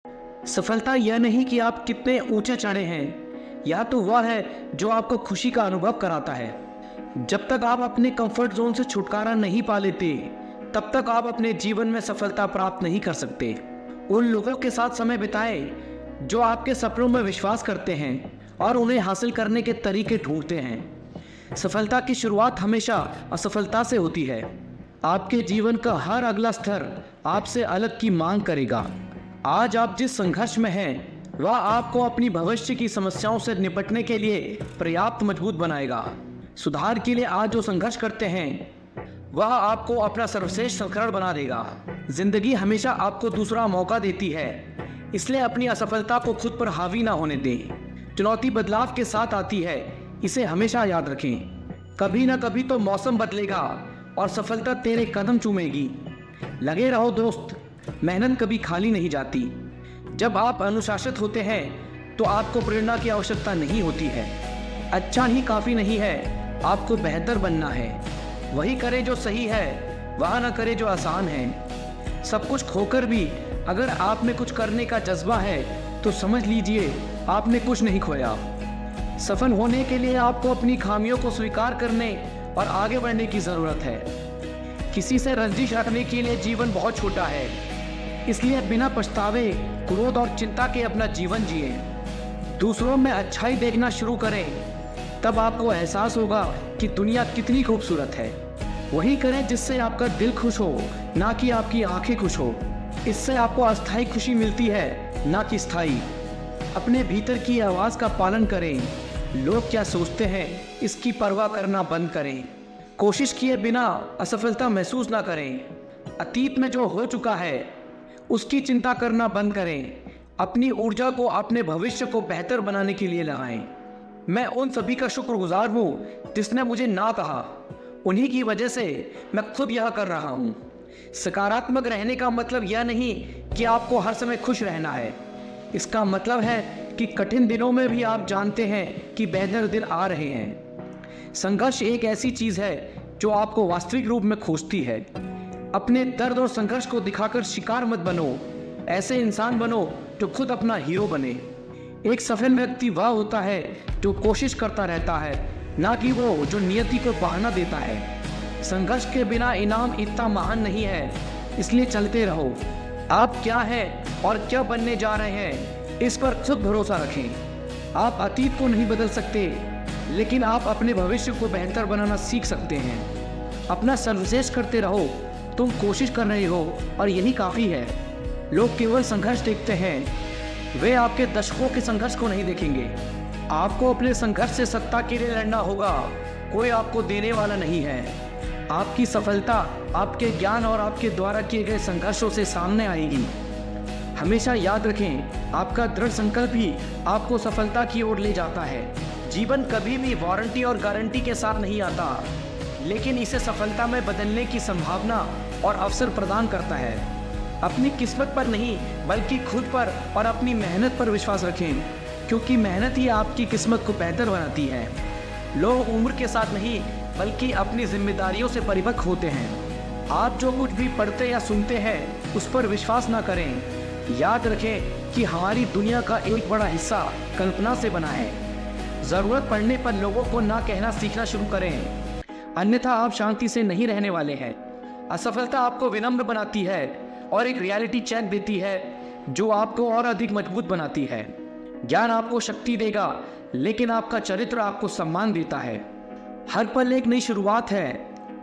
सफलता यह नहीं कि आप कितने ऊंचे चढ़े हैं, यह तो वह है जो आपको खुशी का अनुभव कराता है। जब तक आप अपने कंफर्ट जोन से छुटकारा नहीं पा लेते, तब तक आप अपने जीवन में सफलता प्राप्त नहीं कर सकते। उन लोगों के साथ समय बिताएं जो आपके सपनों में विश्वास करते हैं और उन्हें हासिल करने के तरीके ढूंढते हैं। सफलता की शुरुआत हमेशा असफलता से होती है। आपके जीवन का हर अगला स्तर आपसे अलग की मांग करेगा। आज आप जिस संघर्ष में हैं, वह आपको अपनी भविष्य की समस्याओं से निपटने के लिए पर्याप्त मजबूत बनाएगा। सुधार के लिए आज जो संघर्ष करते हैं, वह आपको अपना सर्वश्रेष्ठ संस्करण बना देगा। जिंदगी हमेशा आपको दूसरा मौका देती है, इसलिए अपनी असफलता को खुद पर हावी ना होने दें। चुनौती बदलाव के साथ आती है, इसे हमेशा याद रखें। कभी ना कभी तो मौसम बदलेगा और सफलता तेरे कदम चूमेगी। लगे रहो दोस्त, मेहनत कभी खाली नहीं जाती। जब आप अनुशासित होते हैं तो आपको प्रेरणा की आवश्यकता नहीं होती है। अच्छा ही काफ़ी नहीं है, आपको बेहतर बनना है। वही करे जो सही है, वह ना करे जो आसान है। सब कुछ खोकर भी अगर आप में कुछ करने का जज्बा है तो समझ लीजिए आपने कुछ नहीं खोया। सफल होने के लिए आपको अपनी खामियों को स्वीकार करने और आगे बढ़ने की ज़रूरत है। किसी से रंजिश रखने के लिए जीवन बहुत छोटा है, इसलिए बिना पछतावे, क्रोध और चिंता के अपना जीवन जिए। दूसरों में अच्छाई देखना शुरू करें, तब आपको एहसास होगा कि दुनिया कितनी खूबसूरत है। वही करें जिससे आपका दिल खुश हो, ना कि आपकी आंखें खुश हो। इससे आपको अस्थायी खुशी मिलती है, ना कि स्थायी। अपने भीतर की आवाज़ का पालन करें। लोग क्या सोचते हैं, इसकी परवाह करना बंद करें। कोशिश किए बिना असफलता महसूस ना करें। अतीत में जो हो चुका है, उसकी चिंता करना बंद करें। अपनी ऊर्जा को अपने भविष्य को बेहतर बनाने के लिए लगाएं। मैं उन सभी का शुक्रगुजार हूँ जिसने मुझे ना कहा। उन्हीं की वजह से मैं खुद यह कर रहा हूँ। सकारात्मक रहने का मतलब यह नहीं कि आपको हर समय खुश रहना है। इसका मतलब है कि कठिन दिनों में भी आप जानते हैं कि बेहतर दिन आ रहे हैं। संघर्ष एक ऐसी चीज़ है जो आपको वास्तविक रूप में खोजती है। अपने दर्द और संघर्ष को दिखाकर शिकार मत बनो। ऐसे इंसान बनो जो खुद अपना हीरो बने। एक सफल व्यक्ति वह होता है जो कोशिश करता रहता है, ना कि वो जो नियति को बहाना देता है। संघर्ष के बिना इनाम इतना महान नहीं है, इसलिए चलते रहो। आप क्या हैं और क्या बनने जा रहे हैं, इस पर खुद भरोसा रखें। आप अतीत को नहीं बदल सकते, लेकिन आप अपने भविष्य को बेहतर बनाना सीख सकते हैं। अपना सर्वश्रेष्ठ करते रहो। तुम कोशिश कर रहे हो और यही काफ़ी है। लोग केवल संघर्ष देखते हैं, वे आपके दशकों के संघर्ष को नहीं देखेंगे। आपको अपने संघर्ष से सत्ता के लिए लड़ना होगा, कोई आपको देने वाला नहीं है। आपकी सफलता आपके ज्ञान और आपके द्वारा किए गए संघर्षों से सामने आएगी। हमेशा याद रखें, आपका दृढ़ संकल्प ही आपको सफलता की ओर ले जाता है। जीवन कभी भी वारंटी और गारंटी के साथ नहीं आता, लेकिन इसे सफलता में बदलने की संभावना और अवसर प्रदान करता है। अपनी किस्मत पर नहीं, बल्कि खुद पर और अपनी मेहनत पर विश्वास रखें, क्योंकि मेहनत ही आपकी किस्मत को बेहतर बनाती है। लोग उम्र के साथ नहीं, बल्कि अपनी जिम्मेदारियों से परिपक्व होते हैं। आप जो कुछ भी पढ़ते या सुनते हैं, उस पर विश्वास ना करें। याद रखें कि हमारी दुनिया का एक बड़ा हिस्सा कल्पना से बना है। ज़रूरत पड़ने पर लोगों को ना कहना सीखना शुरू करें, अन्यथा आप शांति से नहीं रहने वाले हैं। असफलता आपको विनम्र बनाती है और एक रियलिटी चेक देती है जो आपको और अधिक मजबूत बनाती है। ज्ञान आपको शक्ति देगा, लेकिन आपका चरित्र आपको सम्मान देता है। हर पल एक नई शुरुआत है।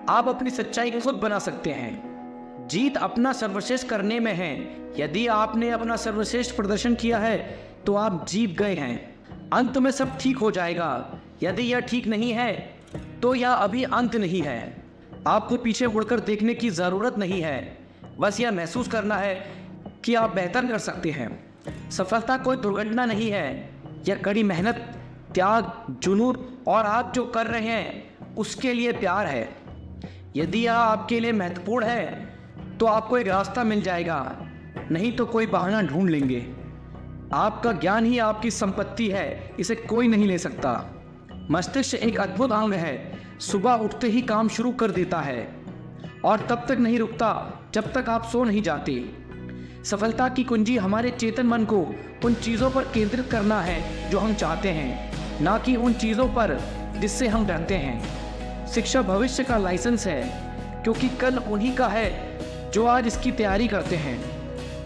आप अपनी सच्चाई को खुद बना सकते हैं। जीत अपना सर्वश्रेष्ठ करने में है। यदि आपने अपना सर्वश्रेष्ठ प्रदर्शन किया है तो आप जीत गए हैं। अंत में सब ठीक हो जाएगा। यदि यह ठीक नहीं है तो यह अभी अंत नहीं है। आपको पीछे मुड़कर देखने की ज़रूरत नहीं है, बस यह महसूस करना है कि आप बेहतर कर सकते हैं। सफलता कोई दुर्घटना नहीं है, यह कड़ी मेहनत, त्याग, जुनून और आप जो कर रहे हैं उसके लिए प्यार है। यदि यह आपके लिए महत्वपूर्ण है तो आपको एक रास्ता मिल जाएगा, नहीं तो कोई बहाना ढूंढ लेंगे। आपका ज्ञान ही आपकी संपत्ति है, इसे कोई नहीं ले सकता। मस्तिष्क एक अद्भुत अंग है, सुबह उठते ही काम शुरू कर देता है और तब तक नहीं रुकता जब तक आप सो नहीं जाते। सफलता की कुंजी हमारे चेतन मन को उन चीज़ों पर केंद्रित करना है जो हम चाहते हैं, ना कि उन चीज़ों पर जिससे हम डरते हैं। शिक्षा भविष्य का लाइसेंस है, क्योंकि कल उन्हीं का है जो आज इसकी तैयारी करते हैं।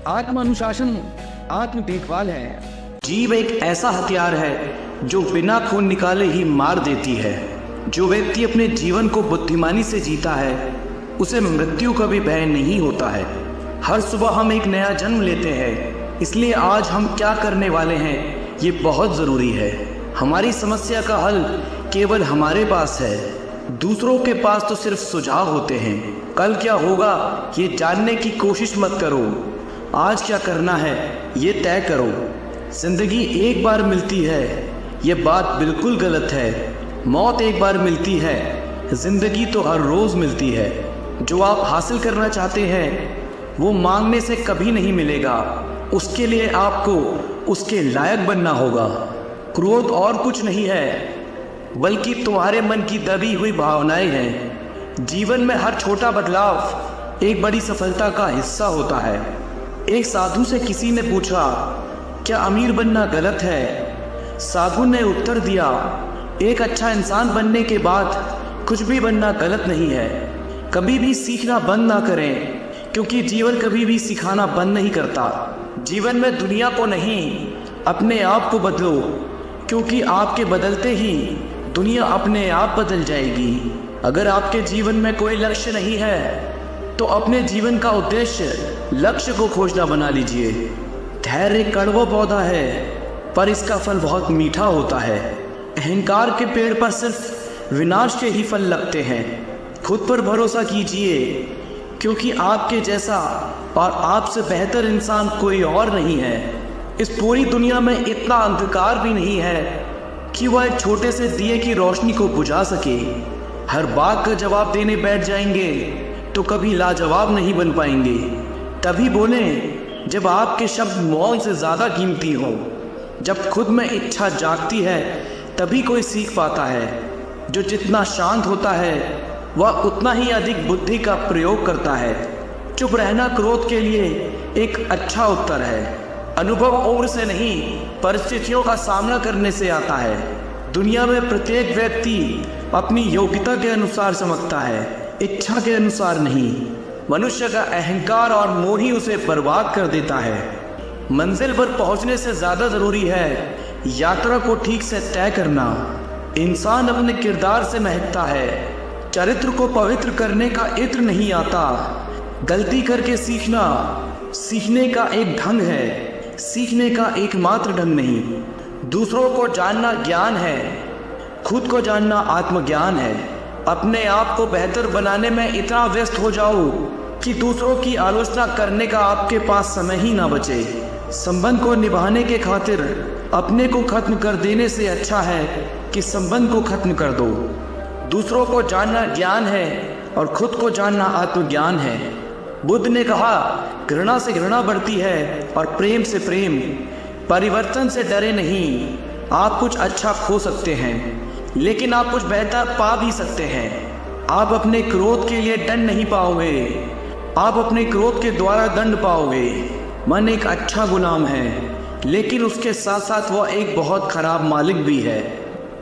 आत्म अनुशासन आत्म देखभाल है। जीव एक ऐसा हथियार है जो बिना खून निकाले ही मार देती है। जो व्यक्ति अपने जीवन को बुद्धिमानी से जीता है उसे मृत्यु का भी भय नहीं होता है। हर सुबह हम एक नया जन्म लेते हैं, इसलिए आज हम क्या करने वाले हैं ये बहुत ज़रूरी है। हमारी समस्या का हल केवल हमारे पास है, दूसरों के पास तो सिर्फ सुझाव होते हैं। कल क्या होगा ये जानने की कोशिश मत करो, आज क्या करना है ये तय करो। जिंदगी एक बार मिलती है, ये बात बिल्कुल गलत है। मौत एक बार मिलती है, जिंदगी तो हर रोज़ मिलती है। जो आप हासिल करना चाहते हैं वो मांगने से कभी नहीं मिलेगा, उसके लिए आपको उसके लायक बनना होगा। क्रोध और कुछ नहीं है बल्कि तुम्हारे मन की दबी हुई भावनाएं हैं। जीवन में हर छोटा बदलाव एक बड़ी सफलता का हिस्सा होता है। एक साधु से किसी ने पूछा, क्या अमीर बनना गलत है? साधु ने उत्तर दिया, एक अच्छा इंसान बनने के बाद कुछ भी बनना गलत नहीं है। कभी भी सीखना बंद ना करें, क्योंकि जीवन कभी भी सिखाना बंद नहीं करता। जीवन में दुनिया को नहीं, अपने आप को बदलो, क्योंकि आपके बदलते ही दुनिया अपने आप बदल जाएगी। अगर आपके जीवन में कोई लक्ष्य नहीं है तो अपने जीवन का उद्देश्य लक्ष्य को खोजना बना लीजिए। धैर्य कड़वा पौधा है पर इसका फल बहुत मीठा होता है। अहंकार के पेड़ पर सिर्फ विनाश के ही फल लगते हैं। खुद पर भरोसा कीजिए, क्योंकि आपके जैसा और आपसे बेहतर इंसान कोई और नहीं है। इस पूरी दुनिया में इतना अंधकार भी नहीं है कि वह एक छोटे से दिए की रोशनी को बुझा सके। हर बात का जवाब देने बैठ जाएंगे तो कभी लाजवाब नहीं बन पाएंगे। तभी बोलें जब आपके शब्द मौन से ज़्यादा कीमती हो। जब खुद में इच्छा जागती है तभी कोई सीख पाता है। जो जितना शांत होता है वह उतना ही अधिक बुद्धि का प्रयोग करता है। चुप रहना क्रोध के लिए एक अच्छा उत्तर है। अनुभव उम्र से नहीं, परिस्थितियों का सामना करने से आता है। दुनिया में प्रत्येक व्यक्ति अपनी योग्यता के अनुसार चमकता है, इच्छा के अनुसार नहीं। मनुष्य का अहंकार और मोह ही उसे बर्बाद कर देता है। मंजिल पर पहुंचने से ज़्यादा ज़रूरी है यात्रा को ठीक से तय करना। इंसान अपने किरदार से महकता है। चरित्र को पवित्र करने का इत्र नहीं आता। गलती करके सीखना सीखने का एक ढंग है, सीखने का एकमात्र ढंग नहीं। दूसरों को जानना ज्ञान है, खुद को जानना आत्मज्ञान है। अपने आप को बेहतर बनाने में इतना व्यस्त हो जाओ कि दूसरों की आलोचना करने का आपके पास समय ही ना बचे। संबंध को निभाने के खातिर अपने को खत्म कर देने से अच्छा है कि संबंध को खत्म कर दो। दूसरों को जानना ज्ञान है और खुद को जानना आत्मज्ञान है। बुद्ध ने कहा, घृणा से घृणा बढ़ती है और प्रेम से प्रेम। परिवर्तन से डरे नहीं। आप कुछ अच्छा खो सकते हैं, लेकिन आप कुछ बेहतर पा भी सकते हैं। आप अपने क्रोध के लिए दंड नहीं पाओगे, आप अपने क्रोध के द्वारा दंड पाओगे। मन एक अच्छा गुलाम है, लेकिन उसके साथ साथ वह एक बहुत खराब मालिक भी है।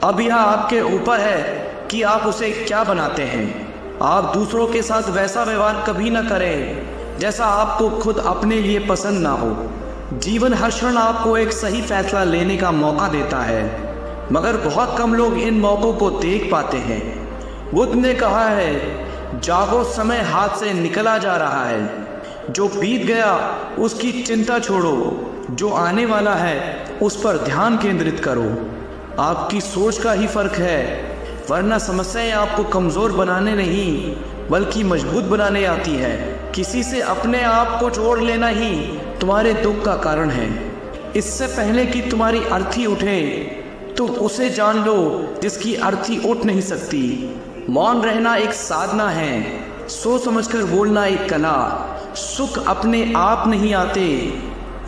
अब यह आपके ऊपर है कि आप उसे क्या बनाते हैं। आप दूसरों के साथ वैसा व्यवहार कभी ना करें जैसा आपको खुद अपने लिए पसंद ना हो। जीवन हर क्षण आपको एक सही फैसला लेने का मौका देता है, मगर बहुत कम लोग इन मौक़ों को देख पाते हैं। बुद्ध ने कहा है, जागो, समय हाथ से निकला जा रहा है। जो बीत गया उसकी चिंता छोड़ो, जो आने वाला है उस पर ध्यान केंद्रित करो। आपकी सोच का ही फर्क है, वरना समस्याएं आपको कमज़ोर बनाने नहीं बल्कि मजबूत बनाने आती है। किसी से अपने आप को जोड़ लेना ही तुम्हारे दुख का कारण है। इससे पहले कि तुम्हारी अर्थी उठे तुम उसे जान लो जिसकी अर्थी उठ नहीं सकती। मौन रहना एक साधना है, सोच समझकर बोलना एक कला। सुख अपने आप नहीं आते,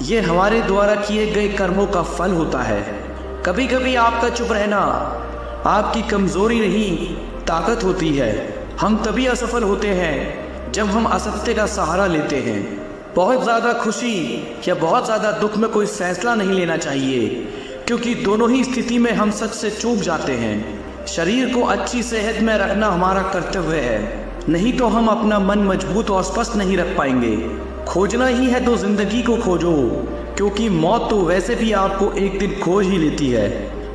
ये हमारे द्वारा किए गए कर्मों का फल होता है। कभी कभी आपका चुप रहना आपकी कमज़ोरी नहीं, ताकत होती है। हम तभी असफल होते हैं जब हम असत्य का सहारा लेते हैं। बहुत ज़्यादा खुशी या बहुत ज़्यादा दुख में कोई फैसला नहीं लेना चाहिए, क्योंकि दोनों ही स्थिति में हम सच से चूक जाते हैं। शरीर को अच्छी सेहत में रखना हमारा कर्तव्य है, नहीं तो हम अपना मन मजबूत और स्पष्ट नहीं रख पाएंगे। खोजना ही है तो जिंदगी को खोजो, क्योंकि मौत तो वैसे भी आपको एक दिन खोज ही लेती है।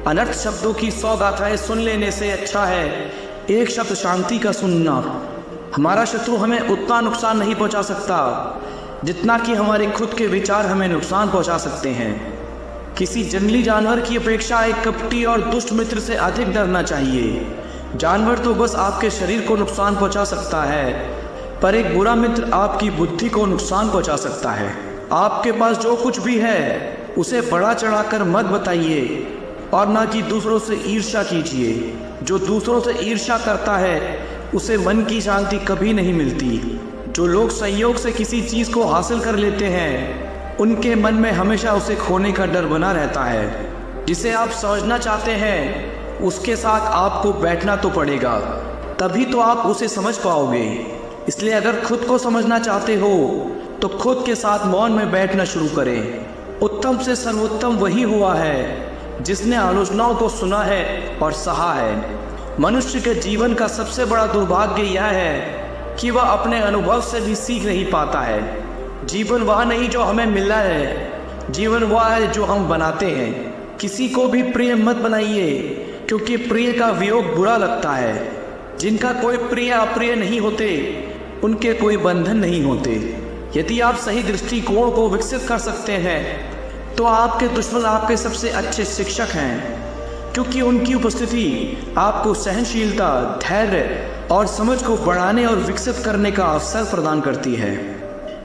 अनर्थ शब्दों की 100 गाथाएं सुन लेने से अच्छा है एक शब्द शांति का सुनना। हमारा शत्रु हमें उतना नुकसान नहीं पहुंचा सकता जितना कि हमारे खुद के विचार हमें नुकसान पहुंचा सकते हैं। किसी जंगली जानवर की अपेक्षा एक कपटी और दुष्ट मित्र से अधिक डरना चाहिए। जानवर तो बस आपके शरीर को नुकसान पहुंचा सकता है, पर एक बुरा मित्र आपकी बुद्धि को नुकसान पहुंचा सकता है। आपके पास जो कुछ भी है उसे बढ़ा चढ़ाकर मत बताइए, और ना कि दूसरों से ईर्ष्या कीजिए। जो दूसरों से ईर्ष्या करता है उसे मन की शांति कभी नहीं मिलती। जो लोग संयोग से किसी चीज़ को हासिल कर लेते हैं उनके मन में हमेशा उसे खोने का डर बना रहता है। जिसे आप समझना चाहते हैं उसके साथ आपको बैठना तो पड़ेगा, तभी तो आप उसे समझ पाओगे। इसलिए अगर खुद को समझना चाहते हो तो खुद के साथ मौन में बैठना शुरू करें। उत्तम से सर्वोत्तम वही हुआ है जिसने आलोचनाओं को सुना है और सहा है। मनुष्य के जीवन का सबसे बड़ा दुर्भाग्य यह है कि वह अपने अनुभव से भी सीख नहीं पाता है। जीवन वह नहीं जो हमें मिला है, जीवन वह है जो हम बनाते हैं। किसी को भी प्रिय मत बनाइए, क्योंकि प्रिय का वियोग बुरा लगता है। जिनका कोई प्रिय अप्रिय नहीं होते उनके कोई बंधन नहीं होते। यदि आप सही दृष्टिकोण को विकसित कर सकते हैं तो आपके दुश्मन आपके सबसे अच्छे शिक्षक हैं, क्योंकि उनकी उपस्थिति आपको सहनशीलता, धैर्य और समझ को बढ़ाने और विकसित करने का अवसर प्रदान करती है।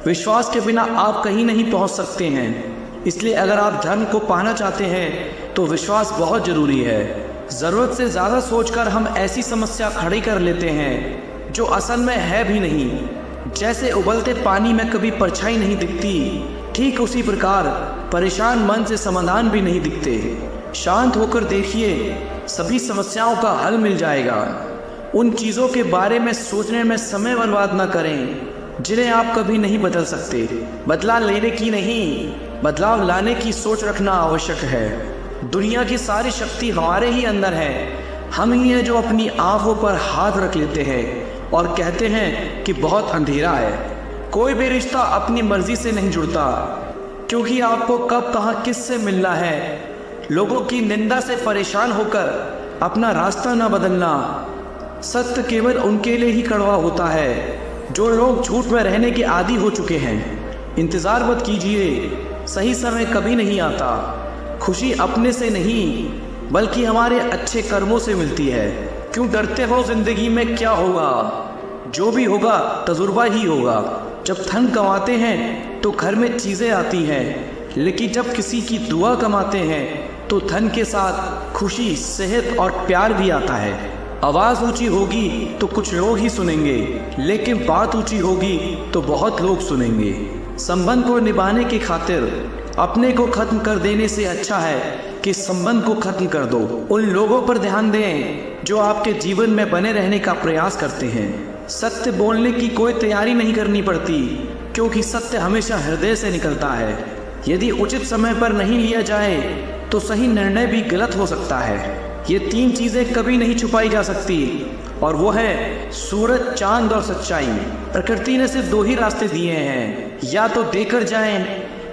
विश्वास के बिना आप कहीं नहीं पहुंच सकते हैं। इसलिए अगर आप धर्म को पाना चाहते हैं तो विश्वास बहुत जरूरी है। ज़रूरत से ज़्यादा सोचकर हम ऐसी समस्या खड़ी कर लेते हैं जो असल में है भी नहीं। जैसे उबलते पानी में कभी परछाई नहीं दिखती, ठीक उसी प्रकार परेशान मन से समाधान भी नहीं दिखते। शांत होकर देखिए, सभी समस्याओं का हल मिल जाएगा। उन चीज़ों के बारे में सोचने में समय बर्बाद न करें जिन्हें आप कभी नहीं बदल सकते। बदलाव लेने की नहीं, बदलाव लाने की सोच रखना आवश्यक है। दुनिया की सारी शक्ति हमारे ही अंदर है। हम ही हैं जो अपनी आंखों पर हाथ रख लेते हैं और कहते हैं कि बहुत अंधेरा है। कोई भी रिश्ता अपनी मर्जी से नहीं जुड़ता, क्योंकि आपको कब कहाँ किससे मिलना है। लोगों की निंदा से परेशान होकर अपना रास्ता न बदलना। सत्य केवल उनके लिए ही कड़वा होता है जो लोग झूठ में रहने के आदी हो चुके हैं। इंतज़ार मत कीजिए, सही समय कभी नहीं आता। खुशी अपने से नहीं बल्कि हमारे अच्छे कर्मों से मिलती है। क्यों डरते हो? जिंदगी में क्या होगा? जो भी होगा तजुर्बा ही होगा। जब धन कमाते हैं तो घर में चीज़ें आती हैं, लेकिन जब किसी की दुआ कमाते हैं तो धन के साथ खुशी, सेहत और प्यार भी आता है। आवाज़ ऊंची होगी तो कुछ लोग ही सुनेंगे, लेकिन बात ऊंची होगी तो बहुत लोग सुनेंगे। संबंध को निभाने की खातिर अपने को खत्म कर देने से अच्छा है कि संबंध को खत्म कर दो। उन लोगों पर ध्यान दें जो आपके जीवन में बने रहने का प्रयास करते हैं। सत्य बोलने की कोई तैयारी नहीं करनी पड़ती, क्योंकि सत्य हमेशा हृदय से निकलता है। यदि उचित समय पर नहीं लिया जाए तो सही निर्णय भी गलत हो सकता है। ये 3 चीज़ें कभी नहीं छुपाई जा सकती, और वो है सूरज, चांद और सच्चाई। प्रकृति ने सिर्फ 2 ही रास्ते दिए हैं, या तो देकर जाएं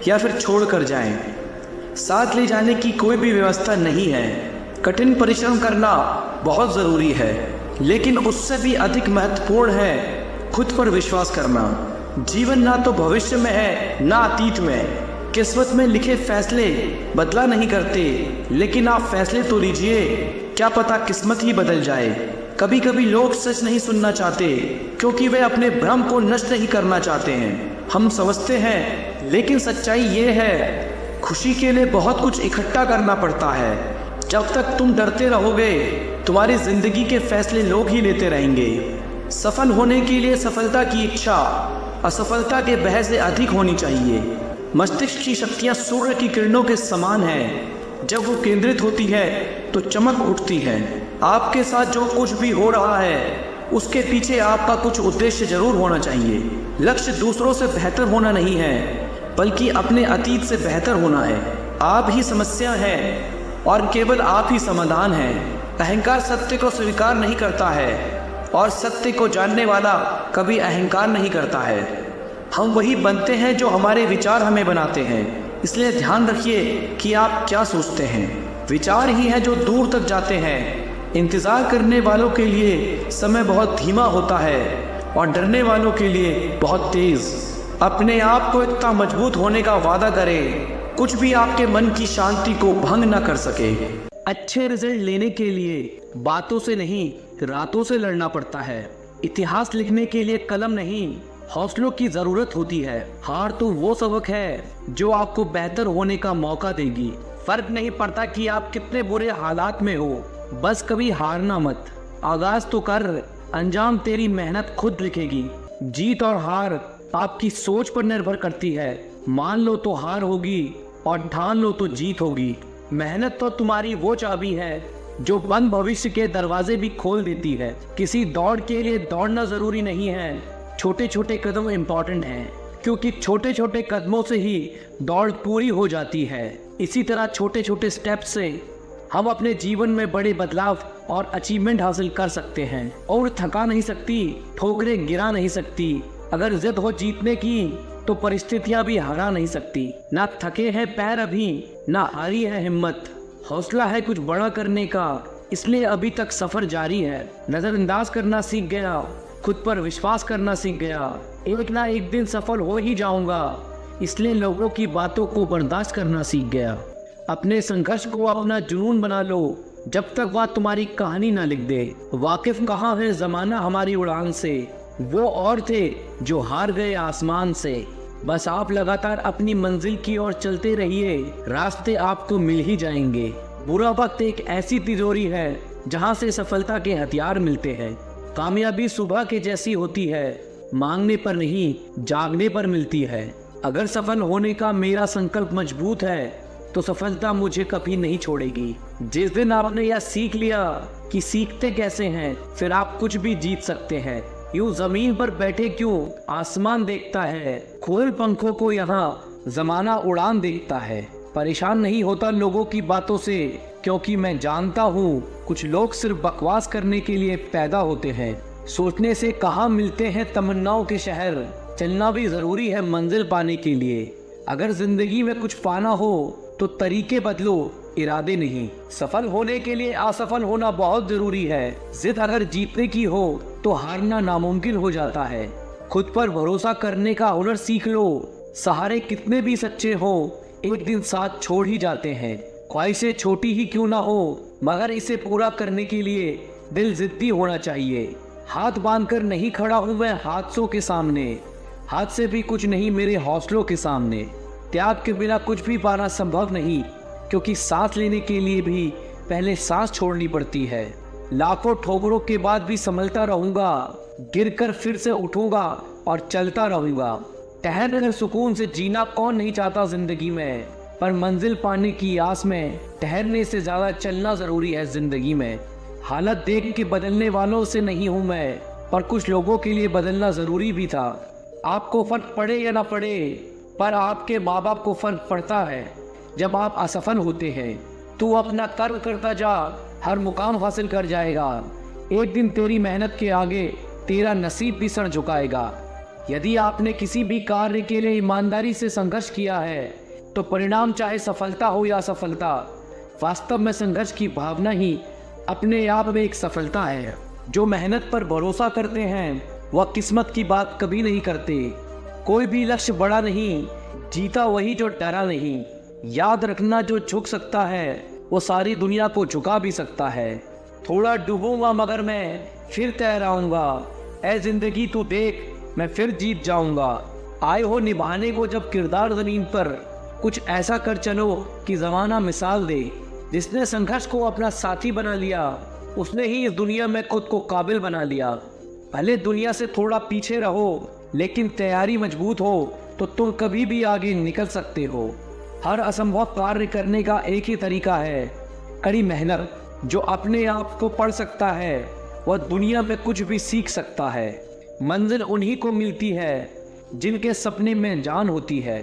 या फिर छोड़ कर जाएं। साथ ले जाने की कोई भी व्यवस्था नहीं है। कठिन परिश्रम करना बहुत ज़रूरी है, लेकिन उससे भी अधिक महत्वपूर्ण है खुद पर विश्वास करना। जीवन ना तो भविष्य में है ना अतीत में। किस्मत में लिखे फैसले बदला नहीं करते, लेकिन आप फैसले तो लीजिए, क्या पता किस्मत ही बदल जाए। कभी कभी लोग सच नहीं सुनना चाहते, क्योंकि वे अपने भ्रम को नष्ट नहीं करना चाहते हैं। हम समझते हैं, लेकिन सच्चाई ये है, खुशी के लिए बहुत कुछ इकट्ठा करना पड़ता है। जब तक तुम डरते रहोगे, तुम्हारी जिंदगी के फैसले लोग ही लेते रहेंगे। सफल होने के लिए सफलता की इच्छा असफलता के भय से अधिक होनी चाहिए। मस्तिष्क की शक्तियाँ सूर्य की किरणों के समान हैं। जब वो केंद्रित होती है तो चमक उठती है। आपके साथ जो कुछ भी हो रहा है उसके पीछे आपका कुछ उद्देश्य जरूर होना चाहिए। लक्ष्य दूसरों से बेहतर होना नहीं है, बल्कि अपने अतीत से बेहतर होना है। आप ही समस्या हैं और केवल आप ही समाधान हैं। अहंकार सत्य को स्वीकार नहीं करता है और सत्य को जानने वाला कभी अहंकार नहीं करता है। हम वही बनते हैं जो हमारे विचार हमें बनाते हैं। इसलिए ध्यान रखिए कि आप क्या सोचते हैं। विचार ही है जो दूर तक जाते हैं। इंतज़ार करने वालों के लिए समय बहुत धीमा होता है और डरने वालों के लिए बहुत तेज़। अपने आप को इतना मजबूत होने का वादा करें, कुछ भी आपके मन की शांति को भंग न कर सके। अच्छे रिजल्ट लेने के लिए बातों से नहीं, रातों से लड़ना पड़ता है। इतिहास लिखने के लिए कलम नहीं, हौसलों की जरूरत होती है। हार तो वो सबक है जो आपको बेहतर होने का मौका देगी। फर्क नहीं पड़ता कि आप कितने बुरे हालात में हो, बस कभी हारना मत। आगाज तो कर, अंजाम तेरी मेहनत खुद लिखेगी। जीत और हार आपकी सोच पर निर्भर करती है। मान लो तो हार होगी और ठान लो तो जीत होगी। मेहनत तो तुम्हारी वो चाबी है जो बंद भविष्य के दरवाजे भी खोल देती है। किसी दौड़ के लिए दौड़ना जरूरी नहीं है, छोटे छोटे कदम इम्पोर्टेंट हैं, क्योंकि छोटे छोटे कदमों से ही दौड़ पूरी हो जाती है। इसी तरह छोटे छोटे स्टेप से हम अपने जीवन में बड़े बदलाव और अचीवमेंट हासिल कर सकते हैं। और थका नहीं सकती, ठोकरें गिरा नहीं सकती। अगर जिद हो जीतने की तो परिस्थितियां भी हरा नहीं सकती। ना थके हैं पैर अभी, ना हारी है हिम्मत। हौसला है कुछ बड़ा करने का, इसलिए अभी तक सफर जारी है। नजरअंदाज करना सीख गया, खुद पर विश्वास करना सीख गया। एक ना एक दिन सफल हो ही जाऊंगा, इसलिए लोगों की बातों को बर्दाश्त करना सीख गया। अपने संघर्ष को अपना जुनून बना लो, जब तक वह तुम्हारी कहानी ना लिख दे। वाकिफ कहाँ है जमाना हमारी उड़ान से, वो और थे जो हार गए आसमान से। बस आप लगातार अपनी मंजिल की ओर चलते रहिए, रास्ते आपको मिल ही जाएंगे। बुरा वक्त एक ऐसी तिजोरी है जहां से सफलता के हथियार मिलते हैं। कामयाबी सुबह के जैसी होती है, मांगने पर नहीं जागने पर मिलती है। अगर सफल होने का मेरा संकल्प मजबूत है तो सफलता मुझे कभी नहीं छोड़ेगी। जिस दिन आपने यह सीख लिया कि सीखते कैसे हैं, फिर आप कुछ भी जीत सकते हैं। यूं जमीन पर बैठे क्यों, आसमान देखता है। खोल पंखों को यहाँ जमाना उड़ान देखता है। परेशान नहीं होता लोगों की बातों से, क्योंकि मैं जानता हूँ कुछ लोग सिर्फ बकवास करने के लिए पैदा होते हैं। सोचने से कहाँ मिलते हैं तमन्नाओं के शहर, चलना भी जरूरी है मंजिल पाने के लिए। अगर जिंदगी में कुछ पाना हो तो तरीके बदलो, इरादे नहीं। सफल होने के लिए असफल होना बहुत जरूरी है। जिद अगर जीतने की हो तो हारना नामुमकिन हो जाता है। खुद पर भरोसा करने का हुनर सीख लो। सहारे कितने भी सच्चे हो, एक दिन साथ छोड़ ही जाते हैं। ख्वाहिशें छोटी ही क्यों ना हो, मगर इसे पूरा करने के लिए दिल जिद्दी होना चाहिए। हाथ बांधकर नहीं खड़ा हूँ मैं हादसों के सामने, हाथ से भी कुछ नहीं मेरे हौसलों के सामने। त्याग के बिना कुछ भी पाना संभव नहीं, क्योंकि सांस लेने के लिए भी पहले सांस छोड़नी पड़ती है। लाखों ठोकरों के बाद भी संभलता रहूंगा, गिरकर फिर से उठूंगा और चलता रहूंगा। ठहर कर सुकून से जीना कौन नहीं चाहता जिंदगी में, पर मंजिल पाने की आस में ठहरने से ज्यादा चलना जरूरी है जिंदगी में। हालत देख के बदलने वालों से नहीं हूं मैं, पर कुछ लोगों के लिए बदलना जरूरी भी था। आपको फर्क पड़े या ना पड़े, पर आपके माँ बाप को फर्क पड़ता है जब आप असफल होते हैं। तू अपना कर्म करता जा, हर मुकाम हासिल कर जाएगा। एक दिन तेरी मेहनत के आगे तेरा नसीब भी सर झुकाएगा। यदि आपने किसी भी कार्य के लिए ईमानदारी से संघर्ष किया है तो परिणाम चाहे सफलता हो या असफलता, वास्तव में संघर्ष की भावना ही अपने आप में एक सफलता है। जो मेहनत पर भरोसा करते हैं वह किस्मत की बात कभी नहीं करते। कोई भी लक्ष्य बड़ा नहीं, जीता वही जो डरा नहीं। याद रखना, जो झुक सकता है वो सारी दुनिया को झुका भी सकता है। थोड़ा डूबूंगा मगर मैं फिर तैराऊंगा, ऐ जिंदगी तू देख मैं फिर जीत जाऊंगा। आए हो निभाने को जब किरदार जमीन पर, कुछ ऐसा कर चलो कि जमाना मिसाल दे। जिसने संघर्ष को अपना साथी बना लिया उसने ही इस दुनिया में खुद को काबिल बना लिया। भले दुनिया से थोड़ा पीछे रहो, लेकिन तैयारी मजबूत हो तो तुम कभी भी आगे निकल सकते हो। हर असंभव कार्य करने का एक ही तरीका है, कड़ी मेहनत। जो अपने आप को पढ़ सकता है वह दुनिया में कुछ भी सीख सकता है। मंजिल उन्हीं को मिलती है जिनके सपने में जान होती है।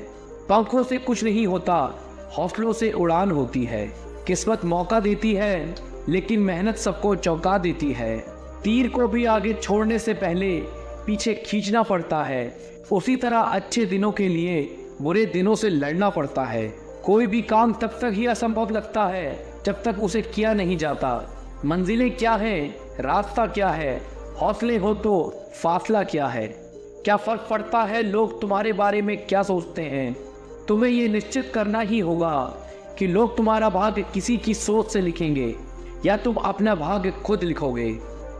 पंखों से कुछ नहीं होता, हौसलों से उड़ान होती है। किस्मत मौका देती है, लेकिन मेहनत सबको चौंका देती है। तीर को भी आगे छोड़ने से पहले पीछे खींचना पड़ता है। उसी तरह अच्छे दिनों के लिए बुरे दिनों से लड़ना पड़ता है। कोई भी काम तब तक ही असंभव लगता है जब तक उसे किया नहीं जाता। मंजिलें क्या हैं, रास्ता क्या है, हौसले हो तो फासला क्या है। क्या फर्क पड़ता है लोग तुम्हारे बारे में क्या सोचते हैं। तुम्हें ये निश्चित करना ही होगा कि लोग तुम्हारा भाग्य किसी की सोच से लिखेंगे या तुम अपना भाग्य खुद लिखोगे।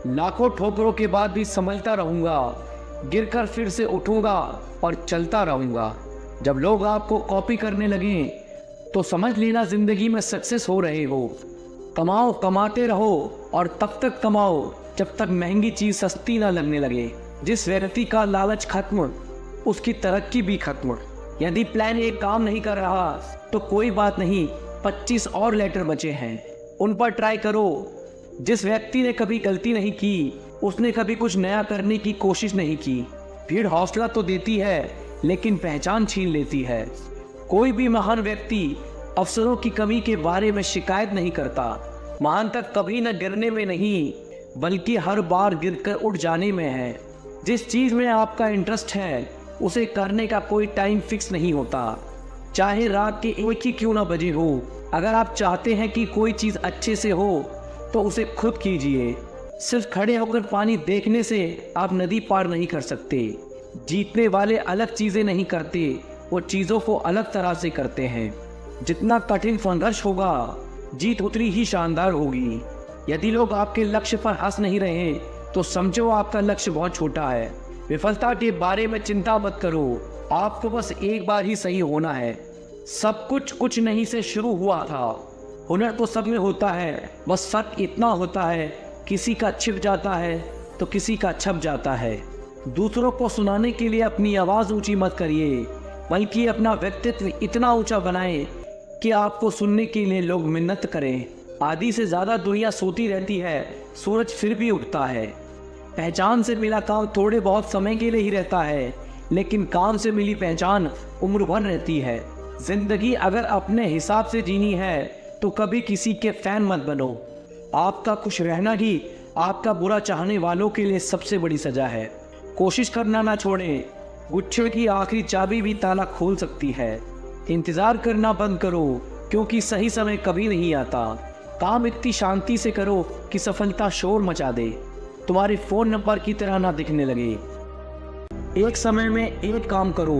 लाखों ठोकरों के बाद भी संभलता रहूंगा, गिरकर फिर से उठूंगा और चलता रहूंगा। जब लोग आपको कॉपी करने लगें तो समझ लेना जिंदगी में सक्सेस हो रहे हो। कमाओ, कमाते रहो और तब तक कमाओ जब तक महंगी चीज सस्ती ना लगने लगे। जिस व्यक्ति का लालच खत्म, उसकी तरक्की भी खत्म। यदि प्लान ए काम नहीं कर रहा तो कोई बात नहीं, 25 और लेटर बचे हैं, उन पर ट्राई करो। जिस व्यक्ति ने कभी गलती नहीं की, उसने कभी कुछ नया करने की कोशिश नहीं की। भीड़ हौसला तो देती है, लेकिन पहचान छीन लेती है। कोई भी महान व्यक्ति अवसरों की कमी के बारे में शिकायत नहीं करता। महान तक कभी न गिरने में नहीं, बल्कि हर बार गिरकर उठ जाने में है। जिस चीज में आपका इंटरेस्ट है, उसे करने का कोई टाइम फिक्स नहीं होता, चाहे रात के 1 ही क्यों ना बजे हो। अगर आप चाहते हैं कि कोई चीज अच्छे से हो तो उसे खुद कीजिए। सिर्फ खड़े होकर पानी देखने से आप नदी पार नहीं कर सकते। जीतने वाले अलग चीजें नहीं करते, वो चीजों को अलग तरह से करते हैं। जितना कठिन संघर्ष होगा, जीत उतनी ही शानदार होगी। यदि लोग आपके लक्ष्य पर हंस नहीं रहे तो समझो आपका लक्ष्य बहुत छोटा है। विफलता के बारे में चिंता मत करो, आपको बस एक बार ही सही होना है। सब कुछ नहीं से शुरू हुआ था। हुनर तो सब में होता है, बस फर्क इतना होता है, किसी का छिप जाता है तो किसी का छप जाता है। दूसरों को सुनाने के लिए अपनी आवाज़ ऊंची मत करिए, बल्कि अपना व्यक्तित्व इतना ऊंचा बनाएं कि आपको सुनने के लिए लोग मिन्नत करें। आधी से ज़्यादा दुनिया सोती रहती है, सूरज फिर भी उगता है। पहचान से मिला काम थोड़े बहुत समय के लिए ही रहता है, लेकिन काम से मिली पहचान उम्र भर रहती है। जिंदगी अगर अपने हिसाब से जीनी है तो कभी किसी के फैन मत बनो। आपका खुश रहना ही आपका बुरा चाहने वालों के लिए सबसे बड़ी सजा है। कोशिश करना ना छोड़ें, गुच्छे की आखिरी चाबी भी ताला खोल सकती है। इंतज़ार करना बंद करो, क्योंकि सही समय कभी नहीं आता। काम इतनी शांति से करो कि सफलता शोर मचा दे, तुम्हारे फ़ोन नंबर की तरह ना दिखने लगे। एक समय में एक काम करो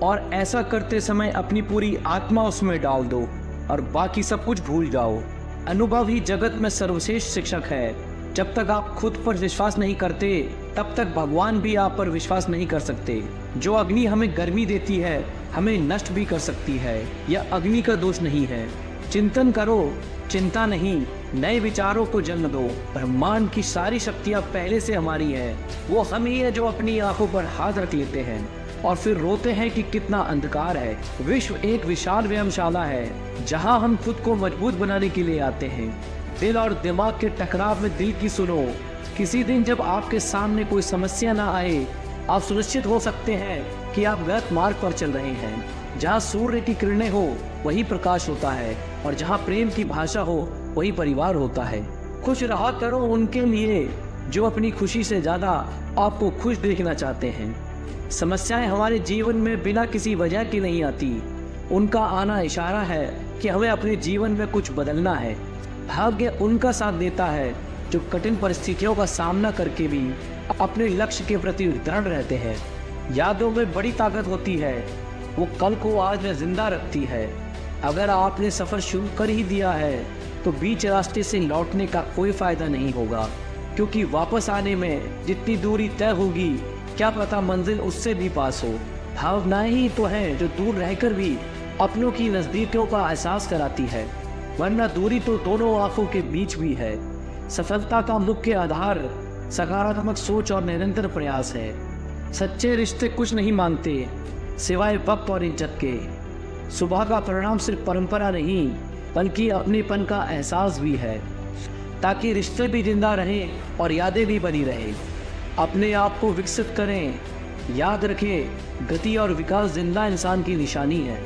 और ऐसा करते समय अपनी पूरी आत्मा उसमें डाल दो और बाकी सब कुछ भूल जाओ। अनुभव ही जगत में सर्वश्रेष्ठ शिक्षक है। जब तक आप खुद पर विश्वास नहीं करते, तब तक भगवान भी आप पर विश्वास नहीं कर सकते। जो अग्नि हमें गर्मी देती है, हमें नष्ट भी कर सकती है। यह अग्नि का दोष नहीं है। चिंतन करो, चिंता नहीं। नए विचारों को जन्म दो। ब्रह्मांड की सारी शक्तियाँ पहले से हमारी है। वो हम ही है जो अपनी आंखों पर हाथ रख लेते हैं और फिर रोते हैं कि कितना अंधकार है। विश्व एक विशाल व्यायामशाला है, जहां हम खुद को मजबूत बनाने के लिए आते हैं। दिल और दिमाग के टकराव में दिल की सुनो। किसी दिन जब आपके सामने कोई समस्या ना आए, आप सुनिश्चित हो सकते हैं कि आप गलत मार्ग पर चल रहे हैं। जहाँ सूर्य की किरणें हो वही प्रकाश होता है, और जहाँ प्रेम की भाषा हो वही परिवार होता है। खुश रहा करो उनके लिए जो अपनी खुशी से ज़्यादा आपको खुश देखना चाहते हैं। समस्याएं हमारे जीवन में बिना किसी वजह के नहीं आती। उनका आना इशारा है कि हमें अपने जीवन में कुछ बदलना है। भाग्य उनका साथ देता है जो कठिन परिस्थितियों का सामना करके भी अपने लक्ष्य के प्रति दृढ़ रहते हैं। यादों में बड़ी ताकत होती है, वो कल को आज में जिंदा रखती है। अगर आपने सफ़र शुरू कर ही दिया है तो बीच रास्ते से लौटने का कोई फ़ायदा नहीं होगा, क्योंकि वापस आने में जितनी दूरी तय होगी, क्या पता मंजिल उससे भी पास हो। भावनाएं ही तो हैं जो दूर रहकर भी अपनों की नज़दीकियों का एहसास कराती है, वरना दूरी तो दोनों आंखों के बीच भी है। सफलता का मुख्य आधार सकारात्मक सोच और निरंतर प्रयास है। सच्चे रिश्ते कुछ नहीं मांगते सिवाय वक्त और इज्जत के। सुबह का परिणाम सिर्फ परंपरा नहीं, बल्कि अपनेपन का एहसास भी है। ताकि रिश्ते भी जिंदा रहें और यादें भी बनी रहें। अपने आप को विकसित करें। याद रखें, गति और विकास जिंदा इंसान की निशानी है।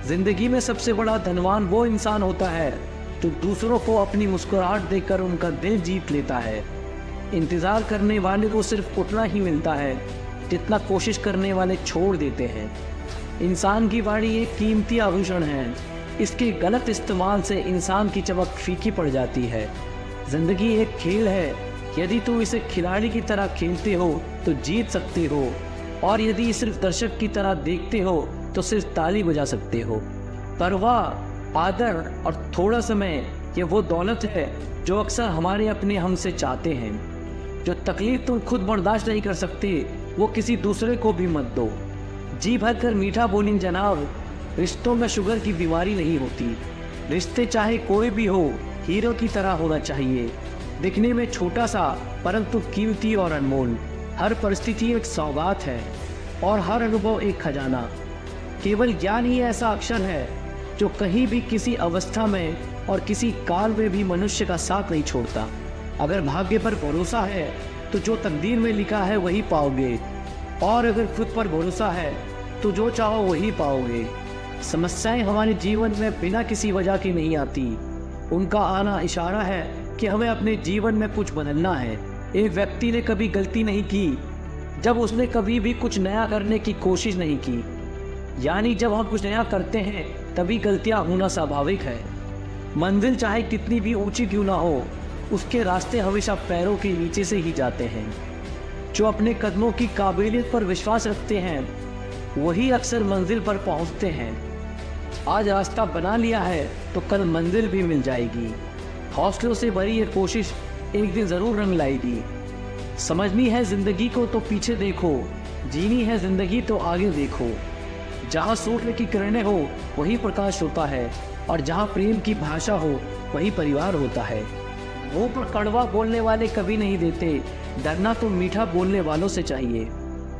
जिंदगी में सबसे बड़ा धनवान वो इंसान होता है जो दूसरों को अपनी मुस्कुराहट देकर उनका दिल जीत लेता है। इंतज़ार करने वाले को सिर्फ उतना ही मिलता है जितना कोशिश करने वाले छोड़ देते हैं। इंसान की वाणी एक कीमती आभूषण है। इसके गलत इस्तेमाल से इंसान की चमक फीकी पड़ जाती है। जिंदगी एक खेल है। यदि तुम इसे खिलाड़ी की तरह खेलते हो तो जीत सकते हो, और यदि सिर्फ दर्शक की तरह देखते हो तो सिर्फ ताली बजा सकते हो। परवाह, आदर और थोड़ा समय, ये वो दौलत है जो अक्सर हमारे अपने हमसे चाहते हैं। जो तकलीफ तुम खुद बर्दाश्त नहीं कर सकते वो किसी दूसरे को भी मत दो। जी भर कर मीठा बोलें जनाब, रिश्तों में शुगर की बीमारी नहीं होती। रिश्ते चाहे कोई भी हो, हीरो की तरह होना चाहिए। दिखने में छोटा सा परंतु कीमती और अनमोल। हर परिस्थिति एक सौगात है और हर अनुभव एक खजाना। केवल ज्ञान ही ऐसा अक्षर है जो कहीं भी किसी अवस्था में और किसी काल में भी मनुष्य का साथ नहीं छोड़ता। अगर भाग्य पर भरोसा है तो जो तकदीर में लिखा है वही पाओगे, और अगर खुद पर भरोसा है तो जो चाहो वही पाओगे। समस्याएं हमारे जीवन में बिना किसी वजह की नहीं आती। उनका आना इशारा है कि हमें अपने जीवन में कुछ बदलना है। एक व्यक्ति ने कभी गलती नहीं की जब उसने कभी भी कुछ नया करने की कोशिश नहीं की। यानी जब हम कुछ नया करते हैं तभी गलतियां होना स्वाभाविक है। मंजिल चाहे कितनी भी ऊंची क्यों ना हो, उसके रास्ते हमेशा पैरों के नीचे से ही जाते हैं। जो अपने कदमों की काबिलियत पर विश्वास रखते हैं वही अक्सर मंजिल पर पहुंचते हैं। आज रास्ता बना लिया है तो कल मंजिल भी मिल जाएगी। हौसलों से भरी ये कोशिश एक दिन ज़रूर रंग लाएगी। समझनी है ज़िंदगी को तो पीछे देखो, जीनी है ज़िंदगी तो आगे देखो। जहाँ सूर्य की किरणें हो वही प्रकाश होता है, और जहाँ प्रेम की भाषा हो वही परिवार होता है। मुँह पर कड़वा बोलने वाले कभी नहीं देते, डरना तो मीठा बोलने वालों से चाहिए।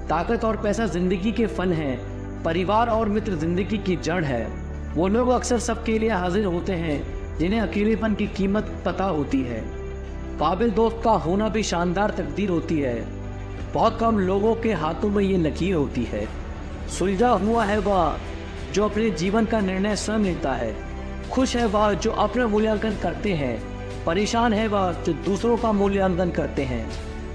ताकत और पैसा ज़िंदगी के फल हैं, परिवार और मित्र ज़िंदगी की जड़ है। वो लोग अक्सर सबके लिए हाजिर होते हैं जिन्हें अकेलेपन की कीमत पता होती है। काबिल दोस्त का होना भी शानदार तकदीर होती है। बहुत कम लोगों के हाथों में ये लकीर होती है। सुलझा हुआ है वह जो अपने जीवन का निर्णय स्वयं लेता है। खुश है वह जो अपना मूल्यांकन करते हैं। परेशान है वह जो दूसरों का मूल्यांकन करते हैं।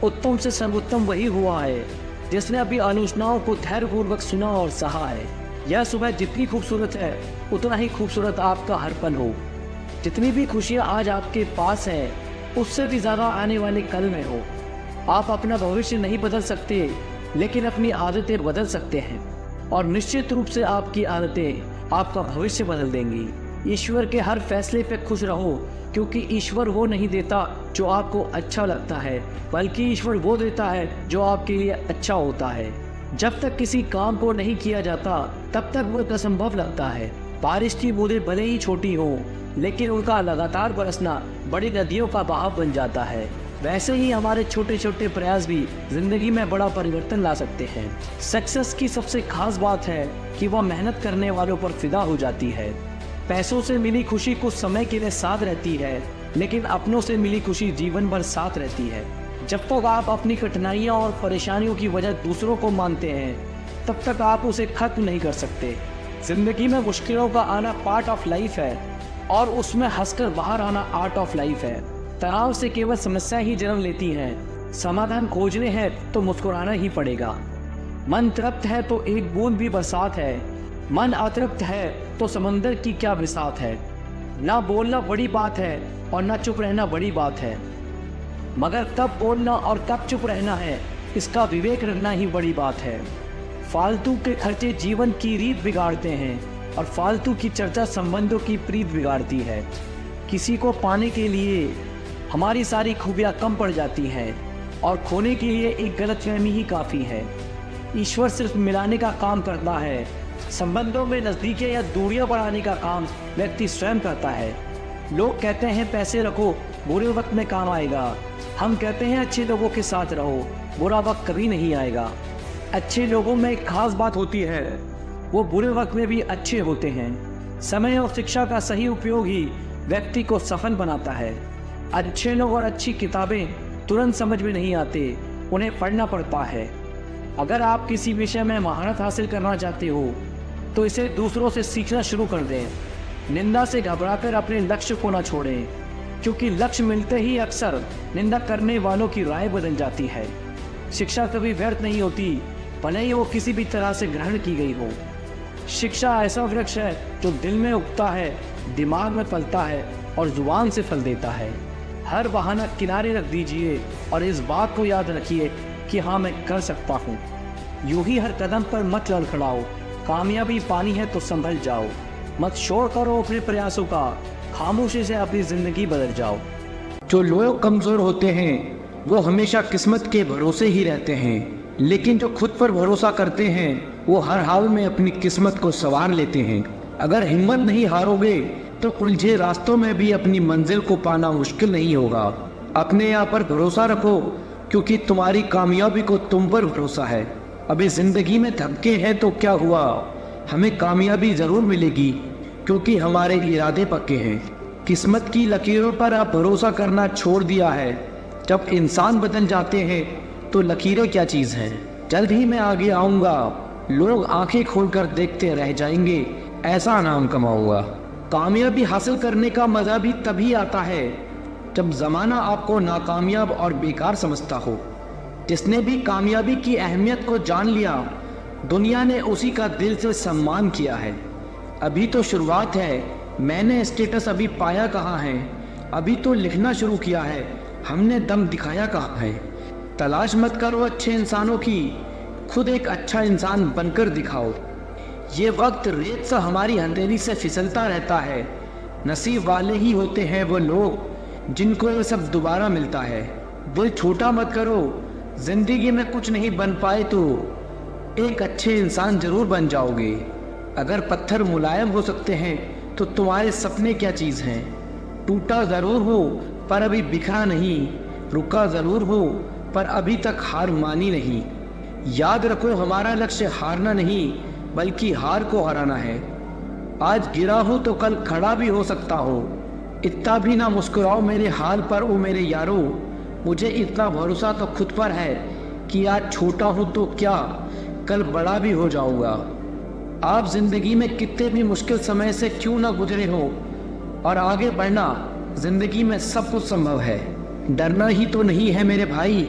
उत्तम से सर्वोत्तम वही हुआ है जिसने अपनी आलोचनाओं को धैर्यपूर्वक सुना और सहा है। यह सुबह जितनी खूबसूरत है उतना ही खूबसूरत आपका हर पल हो। जितनी भी खुशियाँ आज आपके पास हैं उससे भी ज़्यादा आने वाले कल में हो। आप अपना भविष्य नहीं बदल सकते लेकिन अपनी आदतें बदल सकते हैं, और निश्चित रूप से आपकी आदतें आपका भविष्य बदल देंगी। ईश्वर के हर फैसले पे खुश रहो, क्योंकि ईश्वर वो नहीं देता जो आपको अच्छा लगता है, बल्कि ईश्वर वो देता है जो आपके लिए अच्छा होता है। जब तक किसी काम को नहीं किया जाता तब तक वो असंभव लगता है। बारिश की बूंदें भले ही छोटी हों लेकिन उनका लगातार बरसना बड़ी नदियों का बहाव बन जाता है। वैसे ही हमारे छोटे छोटे प्रयास भी जिंदगी में बड़ा परिवर्तन ला सकते हैं। सक्सेस की सबसे खास बात है कि वह मेहनत करने वालों पर फिदा हो जाती है। पैसों से मिली खुशी कुछ समय के लिए साथ रहती है, लेकिन अपनों से मिली खुशी जीवन भर साथ रहती है। जब तक आप अपनी कठिनाइयाँ और परेशानियों की वजह दूसरों को मानते हैं तब तक आप उसे खत्म नहीं कर सकते। जिंदगी में मुश्किलों का आना पार्ट ऑफ लाइफ है और उसमें हंसकर बाहर आना आर्ट ऑफ लाइफ है। तनाव से केवल समस्या ही जन्म लेती हैं। समाधान खोजने हैं तो मुस्कुराना ही पड़ेगा। मन तृप्त है तो एक बूंद भी बरसात है, मन अतृप्त है तो समंदर की क्या बिसात है। ना बोलना बड़ी बात है और ना चुप रहना बड़ी बात है, मगर कब बोलना और कब चुप रहना है इसका विवेक रखना ही बड़ी बात है। फालतू के खर्चे जीवन की रीत बिगाड़ते हैं और फालतू की चर्चा संबंधों की प्रीत बिगाड़ती है। किसी को पाने के लिए हमारी सारी खूबियाँ कम पड़ जाती हैं और खोने के लिए एक गलतफहमी ही काफ़ी है। ईश्वर सिर्फ मिलाने का काम करता है, संबंधों में नज़दीकियाँ या दूरियाँ बढ़ाने का काम व्यक्ति स्वयं करता है। लोग कहते हैं पैसे रखो बुरे वक्त में काम आएगा, हम कहते हैं अच्छे लोगों के साथ रहो बुरा वक्त कभी नहीं आएगा। अच्छे लोगों में एक खास बात होती है, वो बुरे वक्त में भी अच्छे होते हैं। समय और शिक्षा का सही उपयोग ही व्यक्ति को सफल बनाता है। अच्छे लोग और अच्छी किताबें तुरंत समझ में नहीं आते, उन्हें पढ़ना पड़ता है। अगर आप किसी विषय में महारत हासिल करना चाहते हो तो इसे दूसरों से सीखना शुरू कर दें। निंदा से घबराकर अपने लक्ष्य को ना छोड़ें, क्योंकि लक्ष्य मिलते ही अक्सर निंदा करने वालों की राय बदल जाती है। शिक्षा कभी व्यर्थ नहीं होती, भले ही वो किसी भी तरह से ग्रहण की गई हो। शिक्षा ऐसा वृक्ष है जो दिल में उगता है, दिमाग में फलता है और जुबान से फल देता है। हर बहाना किनारे रख दीजिए और इस बात को याद रखिए कि हाँ, मैं कर सकता हूँ। यूं ही हर कदम पर मत लड़खड़ाओ, कामयाबी पानी है तो संभल जाओ। मत शोर करो अपने प्रयासों का, खामोशी से अपनी जिंदगी बदल जाओ। जो लोग कमजोर होते हैं वो हमेशा किस्मत के भरोसे ही रहते हैं, लेकिन जो खुद पर भरोसा करते हैं वो हर हाल में अपनी किस्मत को संवार लेते हैं। अगर हिम्मत नहीं हारोगे तो उलझे रास्तों में भी अपनी मंजिल को पाना मुश्किल नहीं होगा। अपने आप पर भरोसा रखो, क्योंकि तुम्हारी कामयाबी को तुम पर भरोसा है। अभी जिंदगी में धक्के हैं तो क्या हुआ, हमें कामयाबी जरूर मिलेगी, क्योंकि हमारे इरादे पक्के हैं। किस्मत की लकीरों पर आप भरोसा करना छोड़ दिया है। जब इंसान बदल जाते हैं तो लकीरें क्या चीज़ हैं। जल्द ही मैं आगे आऊँगा, लोग आंखें खोलकर देखते रह जाएंगे, ऐसा नाम कमाऊंगा। कामयाबी हासिल करने का मज़ा भी तभी आता है जब ज़माना आपको नाकामयाब और बेकार समझता हो। जिसने भी कामयाबी की अहमियत को जान लिया, दुनिया ने उसी का दिल से सम्मान किया है। अभी तो शुरुआत है, मैंने स्टेटस अभी पाया कहाँ है, अभी तो लिखना शुरू किया है, हमने दम दिखाया कहाँ है। तलाश मत करो अच्छे इंसानों की, खुद एक अच्छा इंसान बनकर दिखाओ। ये वक्त रेत सा हमारी हथेली से फिसलता रहता है। नसीब वाले ही होते हैं वो लोग जिनको ये सब दोबारा मिलता है। दिल छोटा मत करो, जिंदगी में कुछ नहीं बन पाए तो एक अच्छे इंसान जरूर बन जाओगे। अगर पत्थर मुलायम हो सकते हैं तो तुम्हारे सपने क्या चीज़ हैं। टूटा ज़रूर हो पर अभी बिखरा नहीं, रुका ज़रूर हो पर अभी तक हार मानी नहीं। याद रखो, हमारा लक्ष्य हारना नहीं बल्कि हार को हराना है। आज गिरा हूँ तो कल खड़ा भी हो सकता हो। इतना भी ना मुस्कुराओ मेरे हाल पर ओ मेरे यारो। मुझे इतना भरोसा तो खुद पर है कि आज छोटा हूँ तो क्या, कल बड़ा भी हो जाऊँगा। आप जिंदगी में कितने भी मुश्किल समय से क्यों ना गुजरे हो, और आगे बढ़ना जिंदगी में सब कुछ संभव है। डरना ही तो नहीं है मेरे भाई,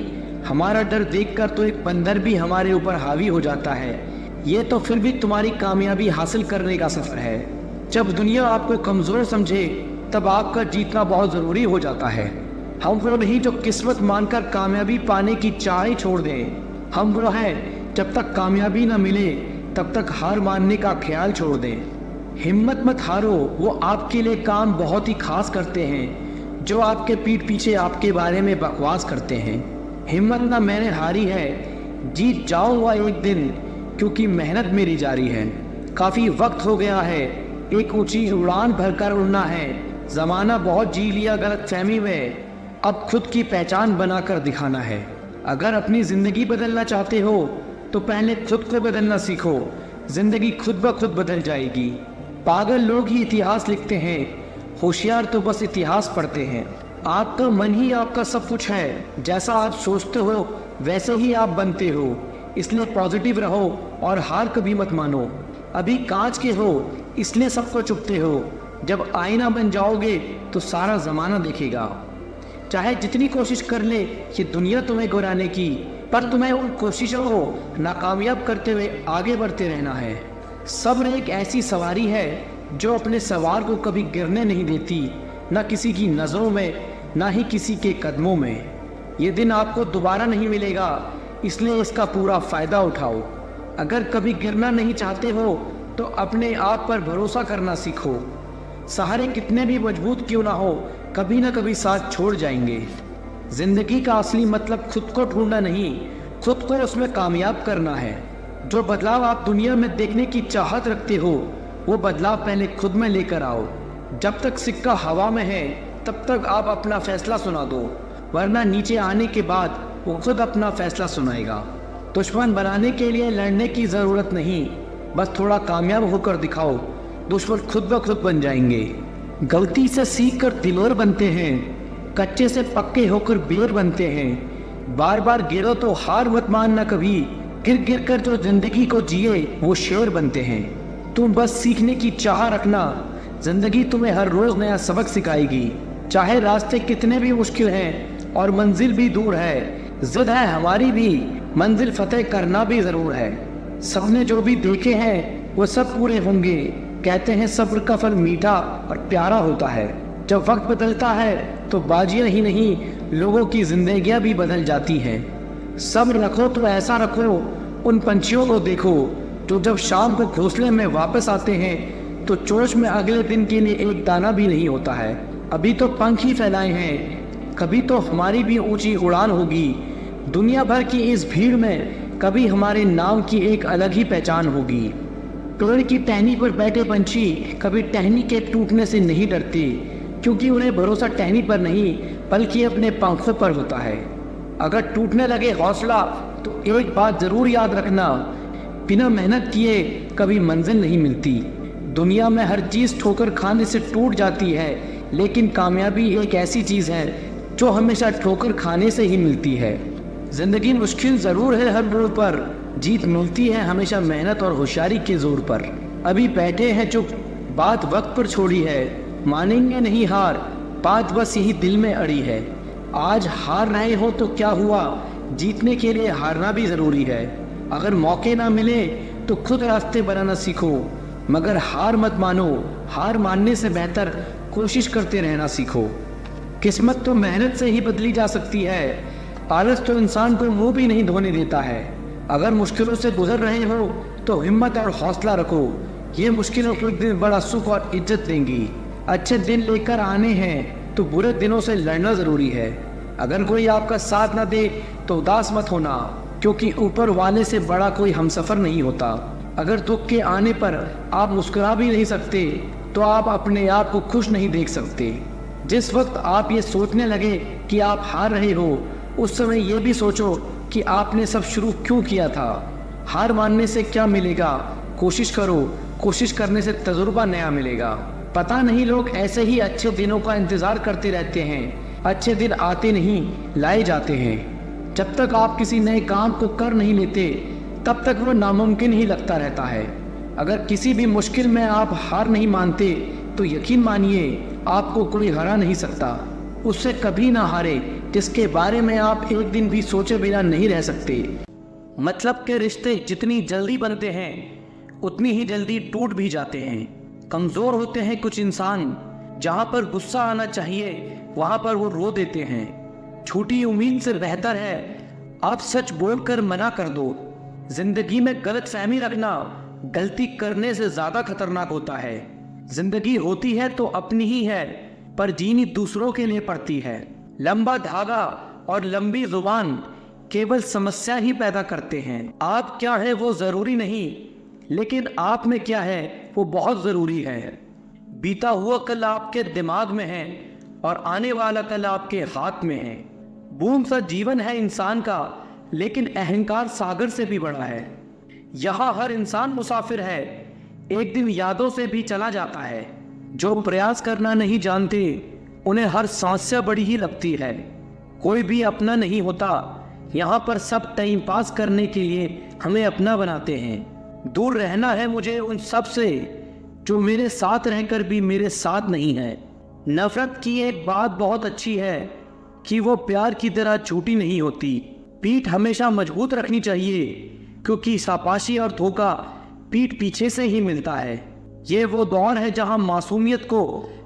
हमारा डर देखकर तो एक बंदर भी हमारे ऊपर हावी हो जाता है। ये तो फिर भी तुम्हारी कामयाबी हासिल करने का सफर है। जब दुनिया आपको कमज़ोर समझे तब आपका जीतना बहुत ज़रूरी हो जाता है। हम वो नहीं जो किस्मत मानकर कामयाबी पाने की चाह ही छोड़ दें। हम वो हैं जब तक कामयाबी ना मिले तब तक हार मानने का ख्याल छोड़ दें। हिम्मत मत हारो, वो आपके लिए काम बहुत ही खास करते हैं जो आपके पीठ पीछे आपके बारे में बकवास करते हैं। हिम्मत ना मैंने हारी है, जीत जाऊंगा एक दिन, क्योंकि मेहनत मेरी जारी है। काफ़ी वक्त हो गया है, एक ऊंची उड़ान भरकर उड़ना है। ज़माना बहुत जी लिया गलतफहमी में, अब खुद की पहचान बनाकर दिखाना है। अगर अपनी ज़िंदगी बदलना चाहते हो तो पहले खुद को बदलना सीखो, ज़िंदगी खुद ब खुद बदल जाएगी। पागल लोग ही इतिहास लिखते हैं, होशियार तो बस इतिहास पढ़ते हैं। आपका मन ही आपका सब कुछ है, जैसा आप सोचते हो वैसे ही आप बनते हो। इसलिए पॉजिटिव रहो और हार कभी मत मानो। अभी कांच के हो इसलिए सबको चुपते हो, जब आईना बन जाओगे तो सारा ज़माना देखेगा। चाहे जितनी कोशिश कर ले ये दुनिया तुम्हें गिराने की, पर तुम्हें उन कोशिशों को नाकामयाब करते हुए आगे बढ़ते रहना है। सब्र एक ऐसी सवारी है जो अपने सवार को कभी गिरने नहीं देती, ना किसी की नज़रों में ना ही किसी के कदमों में। ये दिन आपको दोबारा नहीं मिलेगा, इसलिए इसका पूरा फ़ायदा उठाओ। अगर कभी गिरना नहीं चाहते हो तो अपने आप पर भरोसा करना सीखो। सहारे कितने भी मजबूत क्यों ना हो, कभी ना कभी साथ छोड़ जाएंगे। ज़िंदगी का असली मतलब खुद को ढूंढना नहीं, खुद को उसमें कामयाब करना है। जो बदलाव आप दुनिया में देखने की चाहत रखते हो वो बदलाव पहले खुद में लेकर आओ। जब तक सिक्का हवा में है तब तक आप अपना फैसला सुना दो, वरना नीचे आने के बाद वो खुद अपना फैसला सुनाएगा। दुश्मन बनाने के लिए लड़ने की ज़रूरत नहीं, बस थोड़ा कामयाब होकर दिखाओ, दुश्मन खुद ब खुद बन जाएंगे। गलती से सीख कर दिलोर बनते हैं, कच्चे से पक्के होकर बेर बनते हैं। बार बार गिरो तो हार मत मानना कभी, गिर गिर कर जो जिंदगी को जिए वो शेर बनते हैं। तुम बस सीखने की चाह रखना, जिंदगी तुम्हें हर रोज नया सबक सिखाएगी। चाहे रास्ते कितने भी मुश्किल हैं और मंजिल भी दूर है, जिद है हमारी भी, मंजिल फतेह करना भी जरूर है। सबने जो भी देखे हैं वो सब पूरे होंगे, कहते हैं सब्र का फल मीठा और प्यारा होता है। जब वक्त बदलता है तो बाजियां ही नहीं, लोगों की जिंदगियां भी बदल जाती हैं। सब्र रखो तो ऐसा रखो, उन पंछियों को देखो जो जब शाम को घोंसले में वापस आते हैं तो चोंच में अगले दिन के लिए एक दाना भी नहीं होता है। अभी तो पंख ही फैलाए हैं, कभी तो हमारी भी ऊंची उड़ान होगी। दुनिया भर की इस भीड़ में कभी हमारे नाम की एक अलग ही पहचान होगी। पेड़ की टहनी पर बैठे पंछी कभी टहनी के टूटने से नहीं डरते, क्योंकि उन्हें भरोसा टहनी पर नहीं बल्कि अपने पंखों पर होता है। अगर टूटने लगे हौसला तो एक बात जरूर याद रखना, बिना मेहनत किए कभी मंजिल नहीं मिलती। दुनिया में हर चीज़ ठोकर खाने से टूट जाती है, लेकिन कामयाबी एक ऐसी चीज़ है जो हमेशा ठोकर खाने से ही मिलती है। जिंदगी मुश्किल ज़रूर है हर मोड़ पर, जीत मिलती है हमेशा मेहनत और होशियारी के जोर पर। अभी बैठे हैं चुप, बात वक्त पर छोड़ी है, मानेंगे नहीं हार, बात बस यही दिल में अड़ी है। आज हार रहे हो तो क्या हुआ, जीतने के लिए हारना भी ज़रूरी है। अगर मौके ना मिले तो खुद रास्ते बनाना सीखो, मगर हार मत मानो, हार मानने से बेहतर कोशिश करते रहना सीखो। किस्मत तो मेहनत से ही बदली जा सकती है, आलस तो इंसान को मुंह भी नहीं धोने देता है। अगर मुश्किलों से गुजर रहे हो तो हिम्मत और हौसला रखो, ये मुश्किलों को एक दिन बड़ा सुख और इज्जत देंगी। अच्छे दिन लेकर आने हैं तो बुरे दिनों से लड़ना ज़रूरी है। अगर कोई आपका साथ ना दे तो उदास मत होना, क्योंकि ऊपर वाले से बड़ा कोई हमसफ़र नहीं होता। अगर दुख के आने पर आप मुस्कुरा भी नहीं सकते तो आप अपने आप को खुश नहीं देख सकते। जिस वक्त आप ये सोचने लगे कि आप हार रहे हो, उस समय ये भी सोचो कि आपने सब शुरू क्यों किया था। हार मानने से क्या मिलेगा, कोशिश करो, कोशिश करने से तजुर्बा नया मिलेगा। पता नहीं लोग ऐसे ही अच्छे दिनों का इंतज़ार करते रहते हैं, अच्छे दिन आते नहीं लाए जाते हैं। जब तक आप किसी नए काम को कर नहीं लेते तब तक वो नामुमकिन ही लगता रहता है। अगर किसी भी मुश्किल में आप हार नहीं मानते तो यकीन मानिए आपको कोई हरा नहीं सकता। उससे कभी ना हारे जिसके बारे में आप एक दिन भी सोचे बिना नहीं रह सकते। मतलब के रिश्ते जितनी जल्दी बनते हैं उतनी ही जल्दी टूट भी जाते हैं। कमज़ोर होते हैं कुछ इंसान, जहाँ पर गुस्सा आना चाहिए वहाँ पर वो रो देते हैं। झूठी उम्मीद से बेहतर है आप सच बोलकर मना कर दो। जिंदगी में गलत फहमी रखना गलती करने से ज़्यादा खतरनाक होता है। जिंदगी होती है तो अपनी ही है, पर जीनी दूसरों के लिए पड़ती है। लंबा धागा और लंबी जुबान केवल समस्या ही पैदा करते हैं। आप क्या है वो ज़रूरी नहीं, लेकिन आप में क्या है वो बहुत ज़रूरी है। बीता हुआ कल आपके दिमाग में है और आने वाला कल आपके हाथ में है। बूंद सा जीवन है इंसान का, लेकिन अहंकार सागर से भी बड़ा है। यहाँ हर इंसान मुसाफिर है, एक दिन यादों से भी चला जाता है। जो प्रयास करना नहीं जानते उन्हें हर समस्या बड़ी ही लगती है। कोई भी अपना नहीं होता, यहाँ पर सब टाइम पास करने के लिए हमें अपना बनाते हैं। दूर रहना है मुझे उन सब से जो मेरे साथ रहकर भी मेरे साथ नहीं है। नफरत की एक बात बहुत अच्छी है कि वो प्यार की तरह झूठी नहीं होती। पीठ हमेशा मजबूत रखनी चाहिए, क्योंकि शाबाशी और धोखा पीठ पीछे से ही मिलता है। ये वो दौर है जहाँ मासूमियत को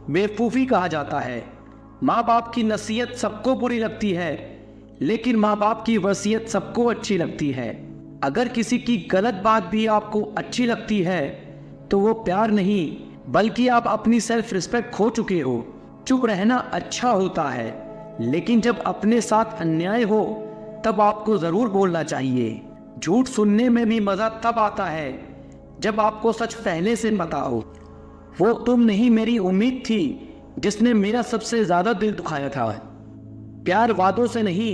बेवकूफ़ी कहा जाता है। माँ बाप की नसीहत सबको बुरी लगती है, लेकिन माँ बाप की वसीयत सबको अच्छी लगती है। अगर किसी की गलत बात भी आपको अच्छी लगती है तो वो प्यार नहीं, बल्कि आप अपनी सेल्फ रिस्पेक्ट खो चुके हो। चुप रहना अच्छा होता है, लेकिन जब अपने साथ अन्याय हो तब आपको ज़रूर बोलना चाहिए। झूठ सुनने में भी मज़ा तब आता है जब आपको सच पहले से पता हो। वो तुम नहीं मेरी उम्मीद थी जिसने मेरा सबसे ज़्यादा दिल दुखाया था। प्यार वादों से नहीं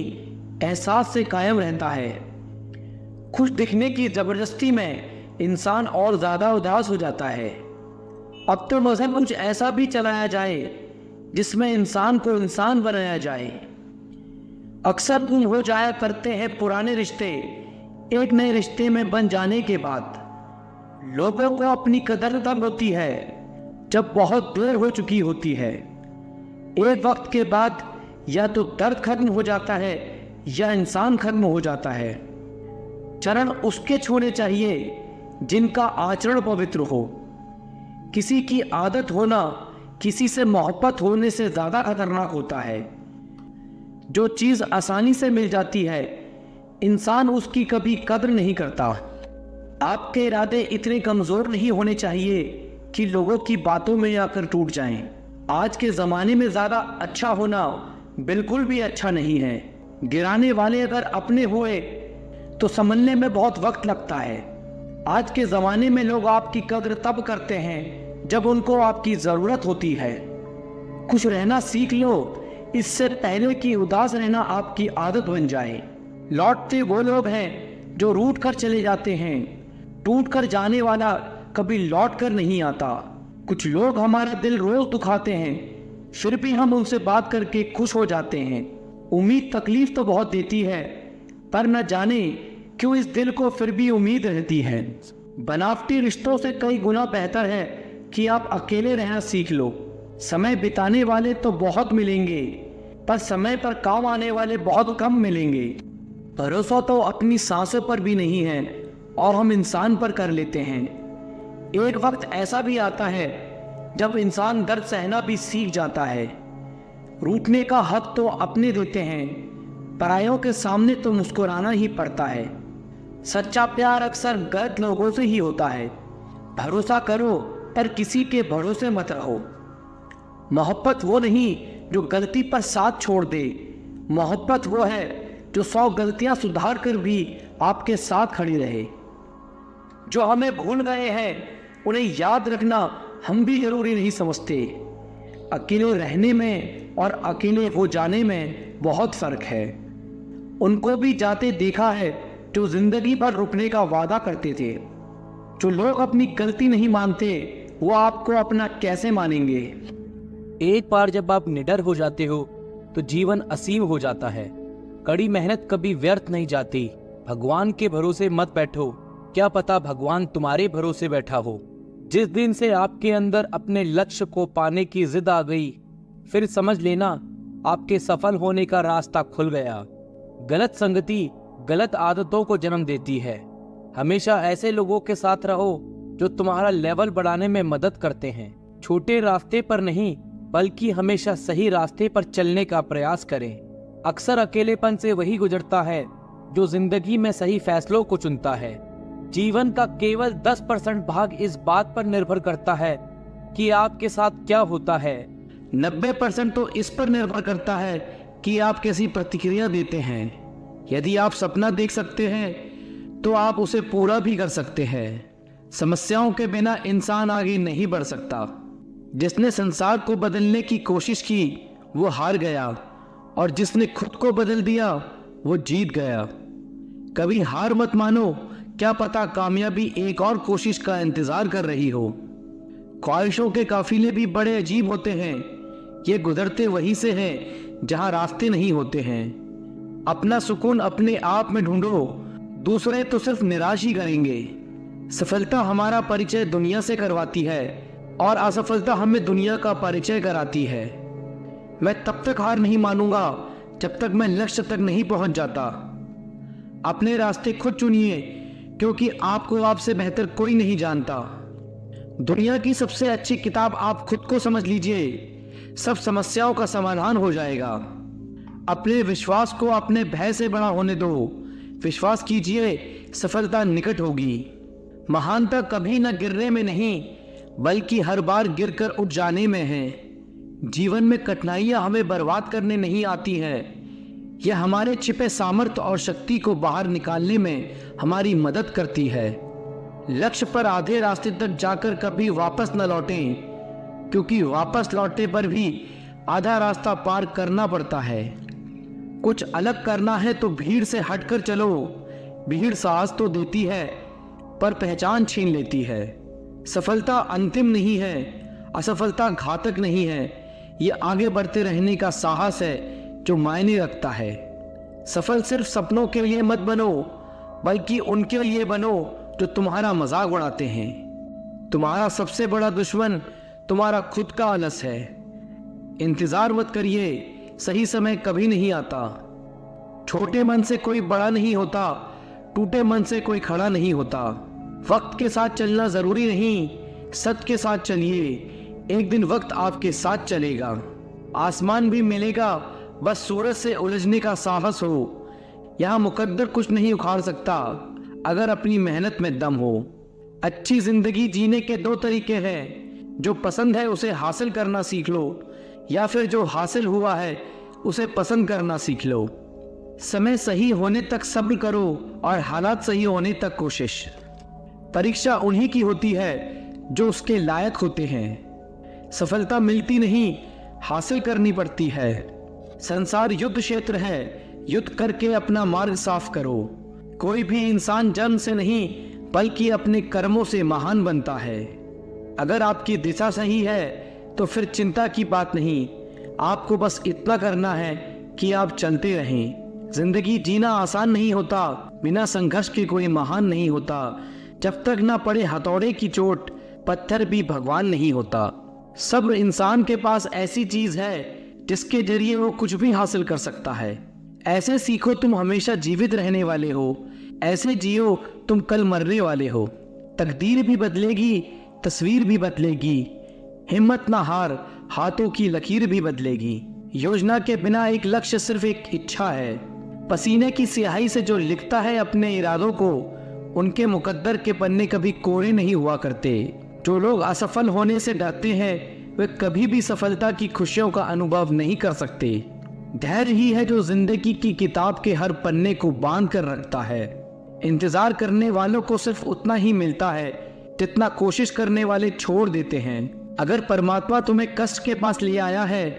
एहसास से कायम रहता है। खुश दिखने की ज़बरदस्ती में इंसान और ज़्यादा उदास हो जाता है। अब तो मज़हब कुछ ऐसा भी चलाया जाए जिसमें इंसान को इंसान बनाया जाए। अक्सर गुम हो जाया करते हैं पुराने रिश्ते एक नए रिश्ते में बन जाने के बाद। लोगों को अपनी कदर तब होती है जब बहुत देर हो चुकी होती है। एक वक्त के बाद या तो दर्द खत्म हो जाता है या इंसान खत्म हो जाता है। चरण उसके छूने चाहिए जिनका आचरण पवित्र हो। किसी की आदत होना किसी से मोहब्बत होने से ज़्यादा खतरनाक होता है। जो चीज़ आसानी से मिल जाती है इंसान उसकी कभी कद्र नहीं करता। आपके इरादे इतने कमज़ोर नहीं होने चाहिए कि लोगों की बातों में आकर टूट जाएं। आज के ज़माने में ज़्यादा अच्छा होना बिल्कुल भी अच्छा नहीं है। गिराने वाले अगर अपने हुए तो संभलने में बहुत वक्त लगता है। आज के ज़माने में लोग आपकी कद्र तब करते हैं जब उनको आपकी ज़रूरत होती है। खुश रहना सीख लो इससे पहले कि उदास रहना आपकी आदत बन जाए। लौटते वो लोग हैं जो रूठ कर चले जाते हैं। टूट कर जाने वाला कभी लौट कर नहीं आता। कुछ लोग हमारा दिल रोज दुखाते हैं फिर भी हम उनसे बात करके खुश हो जाते हैं। उम्मीद तकलीफ तो बहुत देती है पर न जाने क्यों इस दिल को फिर भी उम्मीद रहती है। बनावटी रिश्तों से कई गुना बेहतर है कि आप अकेले रहना सीख लो। समय बिताने वाले तो बहुत मिलेंगे पर समय पर काम आने वाले बहुत कम मिलेंगे। भरोसा तो अपनी सांसों पर भी नहीं है और हम इंसान पर कर लेते हैं। एक वक्त ऐसा भी आता है जब इंसान दर्द सहना भी सीख जाता है। रूठने का हक तो अपने देते हैं, परायों के सामने तो मुस्कुराना ही पड़ता है। सच्चा प्यार अक्सर गलत लोगों से ही होता है। भरोसा करो पर किसी के भरोसे मत रहो। मोहब्बत वो नहीं जो गलती पर साथ छोड़ दे। मोहब्बत वो है जो 100 गलतियां सुधार कर भी आपके साथ खड़ी रहे। जो हमें भूल गए हैं उन्हें याद रखना हम भी जरूरी नहीं समझते। अकेले रहने में और अकेले हो जाने में बहुत फर्क है। उनको भी जाते देखा है जो जिंदगी भर रुकने का वादा करते थे। जो लोग अपनी गलती नहीं मानते वो आपको अपना कैसे मानेंगे। एक बार जब आप निडर हो जाते हो तो जीवन असीम हो जाता है। कड़ी मेहनत कभी व्यर्थ नहीं जाती। भगवान के भरोसे मत बैठो, क्या पता भगवान तुम्हारे भरोसे बैठा हो। जिस दिन से आपके अंदर अपने लक्ष्य को पाने की जिद आ गई फिर समझ लेना आपके सफल होने का रास्ता खुल गया। गलत संगति गलत आदतों को जन्म देती है। हमेशा ऐसे लोगों के साथ रहो जो तुम्हारा लेवल बढ़ाने में मदद करते हैं। छोटे रास्ते पर नहीं बल्कि हमेशा सही रास्ते पर चलने का प्रयास करें। अक्सर अकेलेपन से वही गुजरता है जो जिंदगी में सही फैसलों को चुनता है। जीवन का केवल 10% भाग इस बात पर निर्भर करता है कि आपके साथ क्या होता है। 90% तो इस पर निर्भर करता है कि आप कैसी प्रतिक्रिया देते हैं। यदि आप सपना देख सकते हैं तो आप उसे पूरा भी कर सकते हैं। समस्याओं के बिना इंसान आगे नहीं बढ़ सकता। जिसने संसार को बदलने की कोशिश की वो हार गया और जिसने खुद को बदल दिया वो जीत गया। कभी हार मत मानो, क्या पता कामयाबी एक और कोशिश का इंतजार कर रही हो। ख्वाहिशों के काफिले भी बड़े अजीब होते हैं। ये गुजरते वहीं से हैं जहां रास्ते नहीं होते हैं। अपना सुकून अपने आप में ढूंढो, दूसरे तो सिर्फ निराश ही करेंगे। सफलता हमारा परिचय दुनिया से करवाती है और असफलता हमें दुनिया का परिचय कराती है। मैं तब तक हार नहीं मानूंगा जब तक मैं लक्ष्य तक नहीं पहुंच जाता। अपने रास्ते खुद चुनिए क्योंकि आपको आपसे बेहतर कोई नहीं जानता। दुनिया की सबसे अच्छी किताब आप खुद को समझ लीजिए, सब समस्याओं का समाधान हो जाएगा। अपने विश्वास को अपने भय से बड़ा होने दो। विश्वास कीजिए सफलता निकट होगी। महानता कभी न गिरने में नहीं बल्कि हर बार गिरकर उठ जाने में है। जीवन में कठिनाइयां हमें बर्बाद करने नहीं आती हैं, यह हमारे छिपे सामर्थ्य और शक्ति को बाहर निकालने में हमारी मदद करती है। लक्ष्य पर आधे रास्ते तक जाकर कभी वापस न लौटें, क्योंकि वापस लौटने पर भी आधा रास्ता पार करना पड़ता है। कुछ अलग करना है तो भीड़ से हटकर चलो। भीड़ साहस तो देती है पर पहचान छीन लेती है। सफलता अंतिम नहीं है, असफलता घातक नहीं है, ये आगे बढ़ते रहने का साहस है जो मायने रखता है। सफल सिर्फ सपनों के लिए मत बनो, बल्कि उनके लिए बनो जो तुम्हारा मजाक उड़ाते हैं। तुम्हारा सबसे बड़ा दुश्मन तुम्हारा खुद का आलस है। इंतजार मत करिए, सही समय कभी नहीं आता। छोटे मन से कोई बड़ा नहीं होता, टूटे मन से कोई खड़ा नहीं होता। वक्त के साथ चलना जरूरी नहीं, सत्य के साथ चलिए, एक दिन वक्त आपके साथ चलेगा। आसमान भी मिलेगा, बस सूरज से उलझने का साहस हो। यहाँ मुकद्दर कुछ नहीं उखाड़ सकता अगर अपनी मेहनत में दम हो। अच्छी जिंदगी जीने के दो तरीके हैं, जो पसंद है उसे हासिल करना सीख लो, या फिर जो हासिल हुआ है उसे पसंद करना सीख लो। समय सही होने तक सब्र करो और हालात सही होने तक कोशिश। परीक्षा उन्हीं की होती है जो उसके लायक होते हैं। सफलता मिलती नहीं, हासिल करनी पड़ती है। संसार युद्ध क्षेत्र है, युद्ध करके अपना मार्ग साफ करो। कोई भी इंसान जन्म से नहीं बल्कि अपने कर्मों से महान बनता है। अगर आपकी दिशा सही है तो फिर चिंता की बात नहीं, आपको बस इतना करना है कि आप चलते रहें। जिंदगी जीना आसान नहीं होता, बिना संघर्ष के कोई महान नहीं होता। जब तक ना पड़े हथौड़े की चोट, पत्थर भी भगवान नहीं होता। सब्र इंसान के पास ऐसी चीज है जिसके जरिए वो कुछ भी हासिल कर सकता है। ऐसे सीखो तुम हमेशा जीवित रहने वाले हो, ऐसे जियो तुम कल मरने वाले हो। तकदीर भी बदलेगी, तस्वीर भी बदलेगी। हिम्मत ना हार, हाथों की लकीर भी बदलेगी। योजना के बिना एक लक्ष्य सिर्फ एक इच्छा है। पसीने की स्याही से जो लिखता है अपने इरादों को, उनके मुकद्दर के पन्ने कभी कोरे नहीं हुआ करते। जो लोग असफल होने से डरते हैं वे कभी भी सफलता की खुशियों का अनुभव नहीं कर सकते। धैर्य ही है जो जिंदगी की किताब के हर पन्ने को बांध कर रखता है। इंतजार करने वालों को सिर्फ उतना ही मिलता है जितना कोशिश करने वाले छोड़ देते हैं। अगर परमात्मा तुम्हें कष्ट के पास ले आया है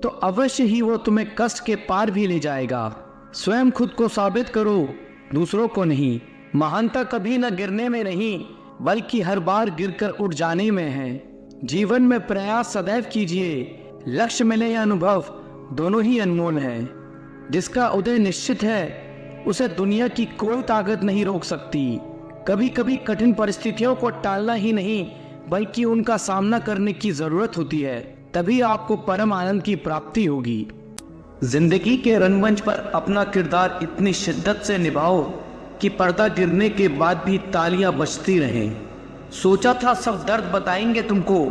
तो अवश्य ही वो तुम्हें कष्ट के पार भी ले जाएगा। स्वयं खुद को साबित करो, दूसरों को नहीं। महानता कभी न गिरने में नहीं बल्कि हर बार गिरकर उठ जाने में है। जीवन में प्रयास सदैव कीजिए, लक्ष्य मिले या अनुभव दोनों ही अनमोल हैं। जिसका उदय निश्चित है उसे दुनिया की कोई ताकत नहीं रोक सकती। कभी कभी कठिन परिस्थितियों को टालना ही नहीं बल्कि उनका सामना करने की जरूरत होती है, तभी आपको परम आनंद की प्राप्ति होगी। जिंदगी के रंगमंच पर अपना किरदार इतनी शिद्दत से निभाओ कि पर्दा गिरने के बाद भी तालियां बजती रहें। सोचा था सब दर्द बताएंगे तुमको,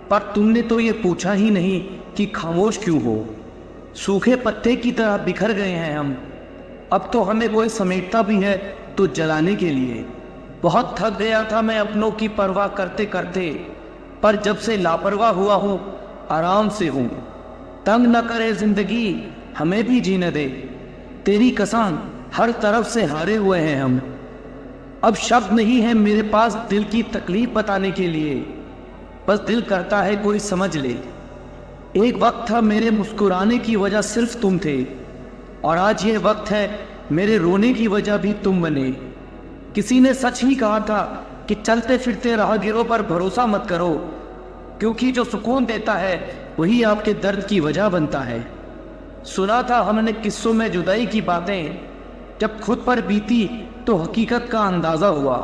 पर तुमने तो ये पूछा ही नहीं कि खामोश क्यों हो। सूखे पत्ते की तरह बिखर गए हैं हम, अब तो हमें कोई समेटता भी है तो जलाने के लिए। बहुत थक गया था मैं अपनों की परवाह करते करते, पर जब से लापरवाह हुआ हूँ आराम से हूँ। तंग न करे जिंदगी, हमें भी जीने दे। तेरी कसम हर तरफ से हारे हुए हैं हम। अब शब्द नहीं है मेरे पास दिल की तकलीफ बताने के लिए, बस दिल करता है कोई समझ ले। एक वक्त था मेरे मुस्कुराने की वजह सिर्फ तुम थे, और आज ये वक्त है मेरे रोने की वजह भी तुम बने। किसी ने सच ही कहा था कि चलते फिरते राहगीरों पर भरोसा मत करो, क्योंकि जो सुकून देता है वही आपके दर्द की वजह बनता है। सुना था हमने किस्सों में जुदाई की बातें, जब खुद पर बीती तो हकीकत का अंदाजा हुआ।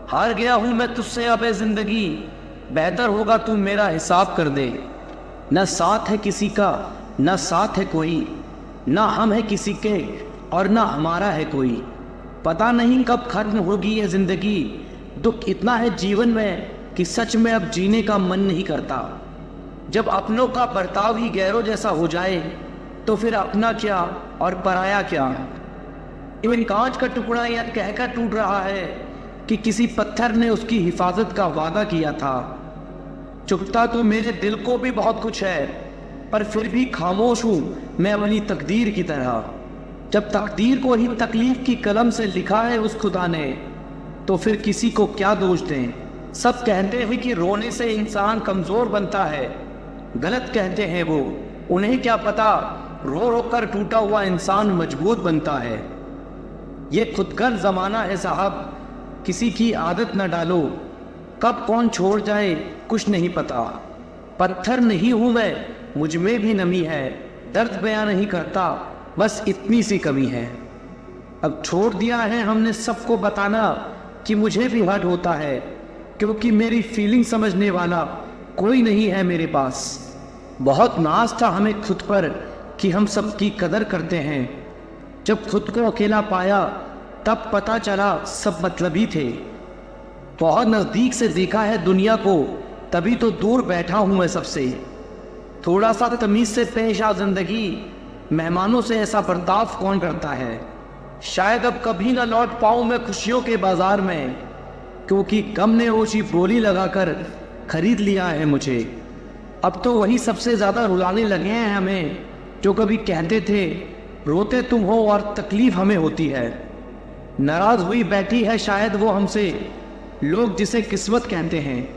हार गया हूं मैं तुझसे अब जिंदगी, बेहतर होगा तू मेरा हिसाब कर दे। न साथ है किसी का न साथ है कोई, न हम है किसी के और न हमारा है कोई। पता नहीं कब खत्म होगी ये जिंदगी, दुख इतना है जीवन में कि सच में अब जीने का मन नहीं करता। जब अपनों का बर्ताव ही गैरों जैसा हो जाए तो फिर अपना क्या और पराया क्या। इन कांच का टुकड़ा यह कहकर टूट रहा है कि किसी पत्थर ने उसकी हिफाजत का वादा किया था। चुभता तो मेरे दिल को भी बहुत कुछ है, पर फिर भी खामोश हूँ मैं अपनी तकदीर की तरह। जब तकदीर को ही तकलीफ की कलम से लिखा है उस खुदा ने, तो फिर किसी को क्या दोष दें। सब कहते हैं कि रोने से इंसान कमजोर बनता है, गलत कहते हैं वो। उन्हें क्या पता रो रो कर टूटा हुआ इंसान मजबूत बनता है। ये खुदगर जमाना है साहब, किसी की आदत न डालो। कब कौन छोड़ जाए कुछ नहीं पता। पत्थर नहीं हूं मैं, मुझ में भी नमी है, दर्द बयां नहीं करता, बस इतनी सी कमी है। अब छोड़ दिया है हमने सबको बताना कि मुझे भी हर्ट होता है, क्योंकि मेरी फीलिंग समझने वाला कोई नहीं है मेरे पास। बहुत नाज था हमें खुद पर कि हम सबकी कदर करते हैं। जब खुद को अकेला पाया तब पता चला सब मतलबी थे। बहुत नज़दीक से देखा है दुनिया को, तभी तो दूर बैठा हूँ मैं सबसे। थोड़ा सा तमीज़ से पेश आ जिंदगी, मेहमानों से ऐसा बर्ताव कौन करता है। शायद अब कभी ना लौट पाऊँ मैं खुशियों के बाजार में, क्योंकि गम ने ऊंची बोली लगाकर खरीद लिया है मुझे। अब तो वही सबसे ज़्यादा रुलाने लगे हैं हमें, जो कभी कहते थे रोते तुम हो और तकलीफ हमें होती है। नाराज़ हुई बैठी है शायद वो हमसे, लोग जिसे किस्मत कहते हैं।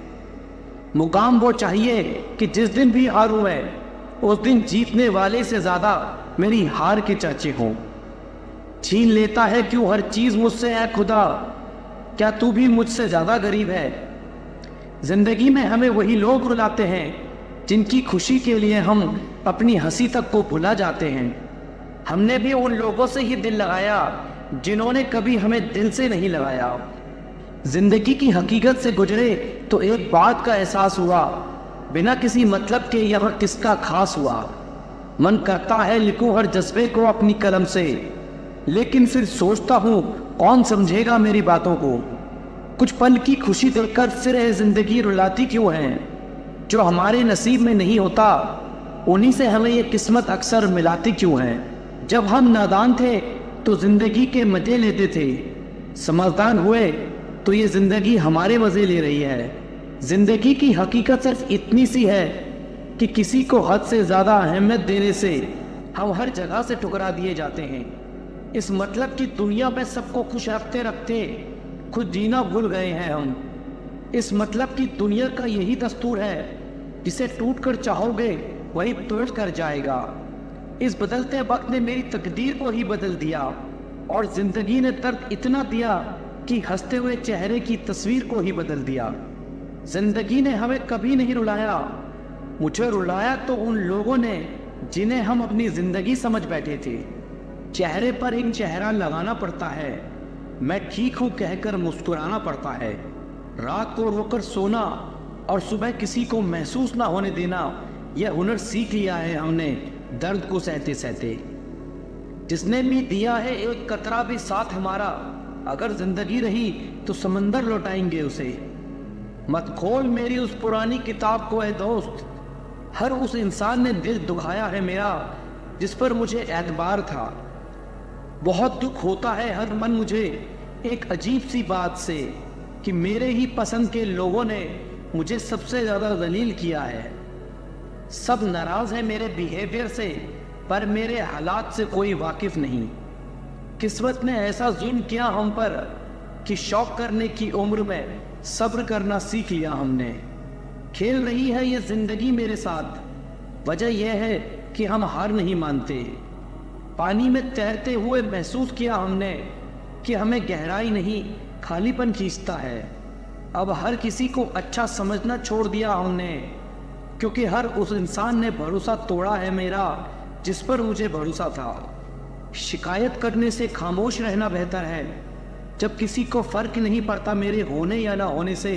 मुकाम वो चाहिए कि जिस दिन भी हारूं मैं, उस दिन जीतने वाले से ज़्यादा मेरी हार के चर्चे हों। छीन लेता है क्यों हर चीज़ मुझसे है खुदा, क्या तू भी मुझसे ज़्यादा गरीब है। जिंदगी में हमें वही लोग रुलाते हैं जिनकी खुशी के लिए हम अपनी हंसी तक को भुला जाते हैं। हमने भी उन लोगों से ही दिल लगाया जिन्होंने कभी हमें दिल से नहीं लगाया। जिंदगी की हकीकत से गुजरे तो एक बात का एहसास हुआ, बिना किसी मतलब के यह किसका खास हुआ। मन करता है लिखूं हर जज्बे को अपनी कलम से, लेकिन फिर सोचता हूँ कौन समझेगा मेरी बातों को। कुछ पल की खुशी देखकर फिर है जिंदगी रुलाती क्यों है। जो हमारे नसीब में नहीं होता उन्हीं से हमें ये किस्मत अक्सर मिलाती क्यों है। जब हम नादान थे तो जिंदगी के मजे लेते थे, समझदार हुए तो ये जिंदगी हमारे मजे ले रही है। जिंदगी की हकीकत सिर्फ इतनी सी है कि किसी को हद से ज़्यादा अहमियत देने से हम हर जगह से ठुकरा दिए जाते हैं। इस मतलब की दुनिया में सबको खुश रखते रखते खुद जीना भूल गए हैं हम। इस मतलब की दुनिया का यही दस्तूर है, जिसे टूट कर चाहोगे वही टूट कर जाएगा। इस बदलते वक्त ने मेरी तकदीर को ही बदल दिया, और जिंदगी ने दर्द इतना दिया कि हंसते हुए चेहरे की तस्वीर को ही बदल दिया। जिंदगी ने हमें कभी नहीं रुलाया, मुझे रुलाया तो उन लोगों ने जिन्हें हम अपनी जिंदगी समझ बैठे थे। चेहरे पर एक चेहरा लगाना पड़ता है, मैं ठीक हूँ कहकर मुस्कुराना पड़ता है। रात को रोकर सोना और सुबह किसी को महसूस ना होने देना, यह हुनर सीख लिया है हमने दर्द को सहते सहते। जिसने भी दिया है एक कतरा भी साथ हमारा, अगर जिंदगी रही तो समंदर लौटाएंगे उसे। मत खोल मेरी उस पुरानी किताब को ए दोस्त, हर उस इंसान ने दिल दुखाया है मेरा जिस पर मुझे एतबार था। बहुत दुख होता है हर मन मुझे एक अजीब सी बात से, कि मेरे ही पसंद के लोगों ने मुझे सबसे ज़्यादा जलील किया है। सब नाराज़ है मेरे बिहेवियर से, पर मेरे हालात से कोई वाकिफ नहीं। किस्मत ने ऐसा जुल्म किया हम पर कि शौक करने की उम्र में सब्र करना सीख लिया हमने। खेल रही है ये जिंदगी मेरे साथ, वजह यह है कि हम हार नहीं मानते। पानी में तैरते हुए महसूस किया हमने कि हमें गहराई नहीं खालीपन खींचता है। अब हर किसी को अच्छा समझना छोड़ दिया हमने, क्योंकि हर उस इंसान ने भरोसा तोड़ा है मेरा जिस पर मुझे भरोसा था। शिकायत करने से खामोश रहना बेहतर है। जब किसी को फर्क नहीं पड़ता मेरे होने या ना होने से,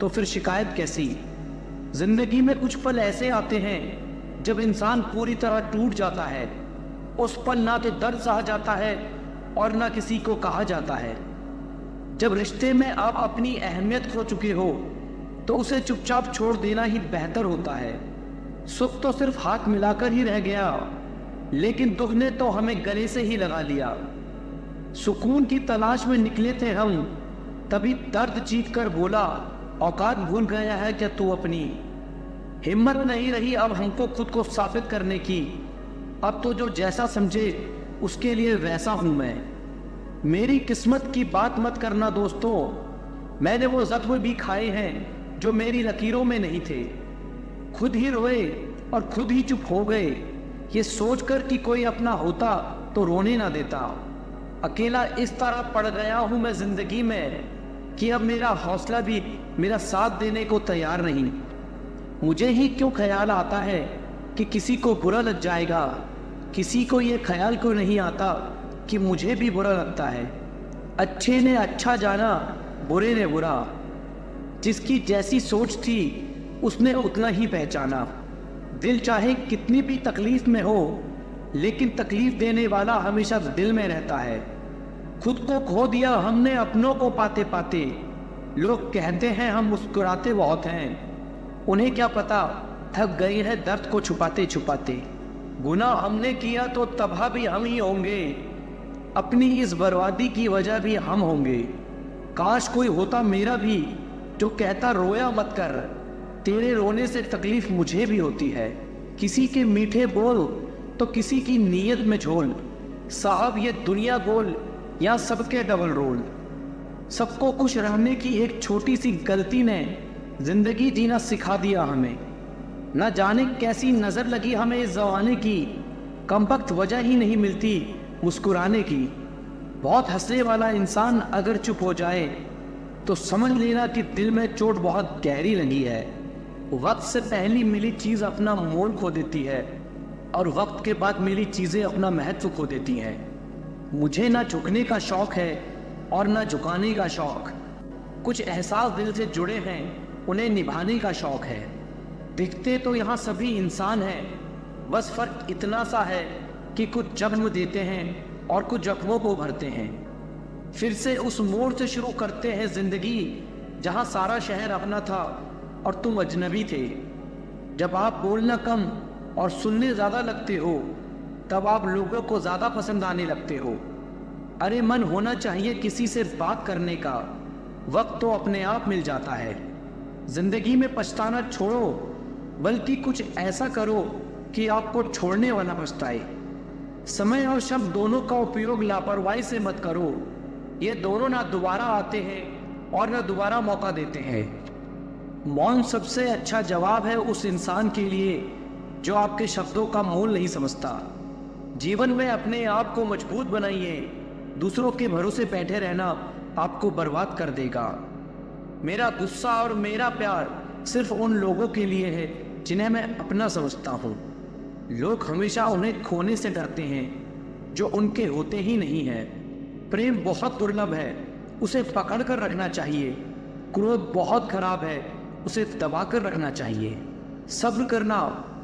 तो फिर शिकायत कैसी। जिंदगी में कुछ पल ऐसे आते हैं जब इंसान पूरी तरह टूट जाता है। उस पल ना तो दर्द सहा जाता है और ना किसी को कहा जाता है। जब रिश्ते में आप अपनी अहमियत खो चुके हो तो उसे चुपचाप छोड़ देना ही बेहतर होता है। सुख तो सिर्फ हाथ मिलाकर ही रह गया, लेकिन दुख ने तो हमें गले से ही लगा लिया। सुकून की तलाश में निकले थे हम, तभी दर्द जीत कर बोला औकात भूल गया है क्या तू अपनी। हिम्मत नहीं रही अब हमको खुद को साबित करने की। अब तो जो जैसा समझे उसके लिए वैसा हूं मैं। मेरी किस्मत की बात मत करना दोस्तों, मैंने वो जख्म भी खाए हैं जो मेरी लकीरों में नहीं थे। खुद ही रोए और खुद ही चुप हो गए, ये सोचकर कि कोई अपना होता तो रोने ना देता। अकेला इस तरह पड़ गया हूं मैं जिंदगी में कि अब मेरा हौसला भी मेरा साथ देने को तैयार नहीं। मुझे ही क्यों ख्याल आता है कि किसी को बुरा लग जाएगा, किसी को ये ख्याल क्यों नहीं आता कि मुझे भी बुरा लगता है। अच्छे ने अच्छा जाना, बुरे ने बुरा। जिसकी जैसी सोच थी उसने उतना ही पहचाना। दिल चाहे कितनी भी तकलीफ में हो, लेकिन तकलीफ देने वाला हमेशा दिल में रहता है। खुद को खो दिया हमने अपनों को पाते पाते। लोग कहते हैं हम मुस्कुराते बहुत हैं, उन्हें क्या पता थक गए हैं दर्द को छुपाते छुपाते। गुनाह हमने किया तो तबाह भी हम ही होंगे, अपनी इस बर्बादी की वजह भी हम होंगे। काश कोई होता मेरा भी जो कहता रोया मत कर, तेरे रोने से तकलीफ मुझे भी होती है। किसी के मीठे बोल तो किसी की नीयत में झोल। साहब ये दुनिया गोल, या सबके डबल रोल। सबको खुश रहने की एक छोटी सी गलती ने जिंदगी जीना सिखा दिया हमें। न जाने कैसी नजर लगी हमें इस जमाने की, कमबख्त वजह ही नहीं मिलती मुस्कुराने की। बहुत हंसने वाला इंसान अगर चुप हो जाए तो समझ लेना कि दिल में चोट बहुत गहरी लगी है। वक्त से पहले मिली चीज अपना मोल खो देती है, और वक्त के बाद मिली चीजें अपना महत्व खो देती हैं। मुझे ना झुकने का शौक है और ना झुकाने का शौक। कुछ एहसास दिल से जुड़े हैं, उन्हें निभाने का शौक है। दिखते तो यहाँ सभी इंसान हैं, बस फर्क इतना सा है कि कुछ जख्म देते हैं और कुछ जख्मों को भरते हैं। फिर से उस मोड़ से शुरू करते हैं जिंदगी जहाँ सारा शहर अपना था और तुम अजनबी थे। जब आप बोलना कम और सुनने ज़्यादा लगते हो, तब आप लोगों को ज़्यादा पसंद आने लगते हो। अरे मन होना चाहिए किसी से बात करने का, वक्त तो अपने आप मिल जाता है। जिंदगी में पछताना छोड़ो, बल्कि कुछ ऐसा करो कि आपको छोड़ने वाला पछताए। समय और शब्द दोनों का उपयोग लापरवाही से मत करो, ये दोनों ना दोबारा आते हैं और ना दोबारा मौका देते हैं। मौन सबसे अच्छा जवाब है उस इंसान के लिए जो आपके शब्दों का मोल नहीं समझता। जीवन में अपने आप को मजबूत बनाइए, दूसरों के भरोसे बैठे रहना आपको बर्बाद कर देगा। मेरा गुस्सा और मेरा प्यार सिर्फ उन लोगों के लिए है जिन्हें मैं अपना समझता हूँ। लोग हमेशा उन्हें खोने से डरते हैं जो उनके होते ही नहीं हैं। प्रेम बहुत दुर्लभ है, उसे पकड़ कर रखना चाहिए। क्रोध बहुत खराब है, उसे दबा कर रखना चाहिए। सब्र करना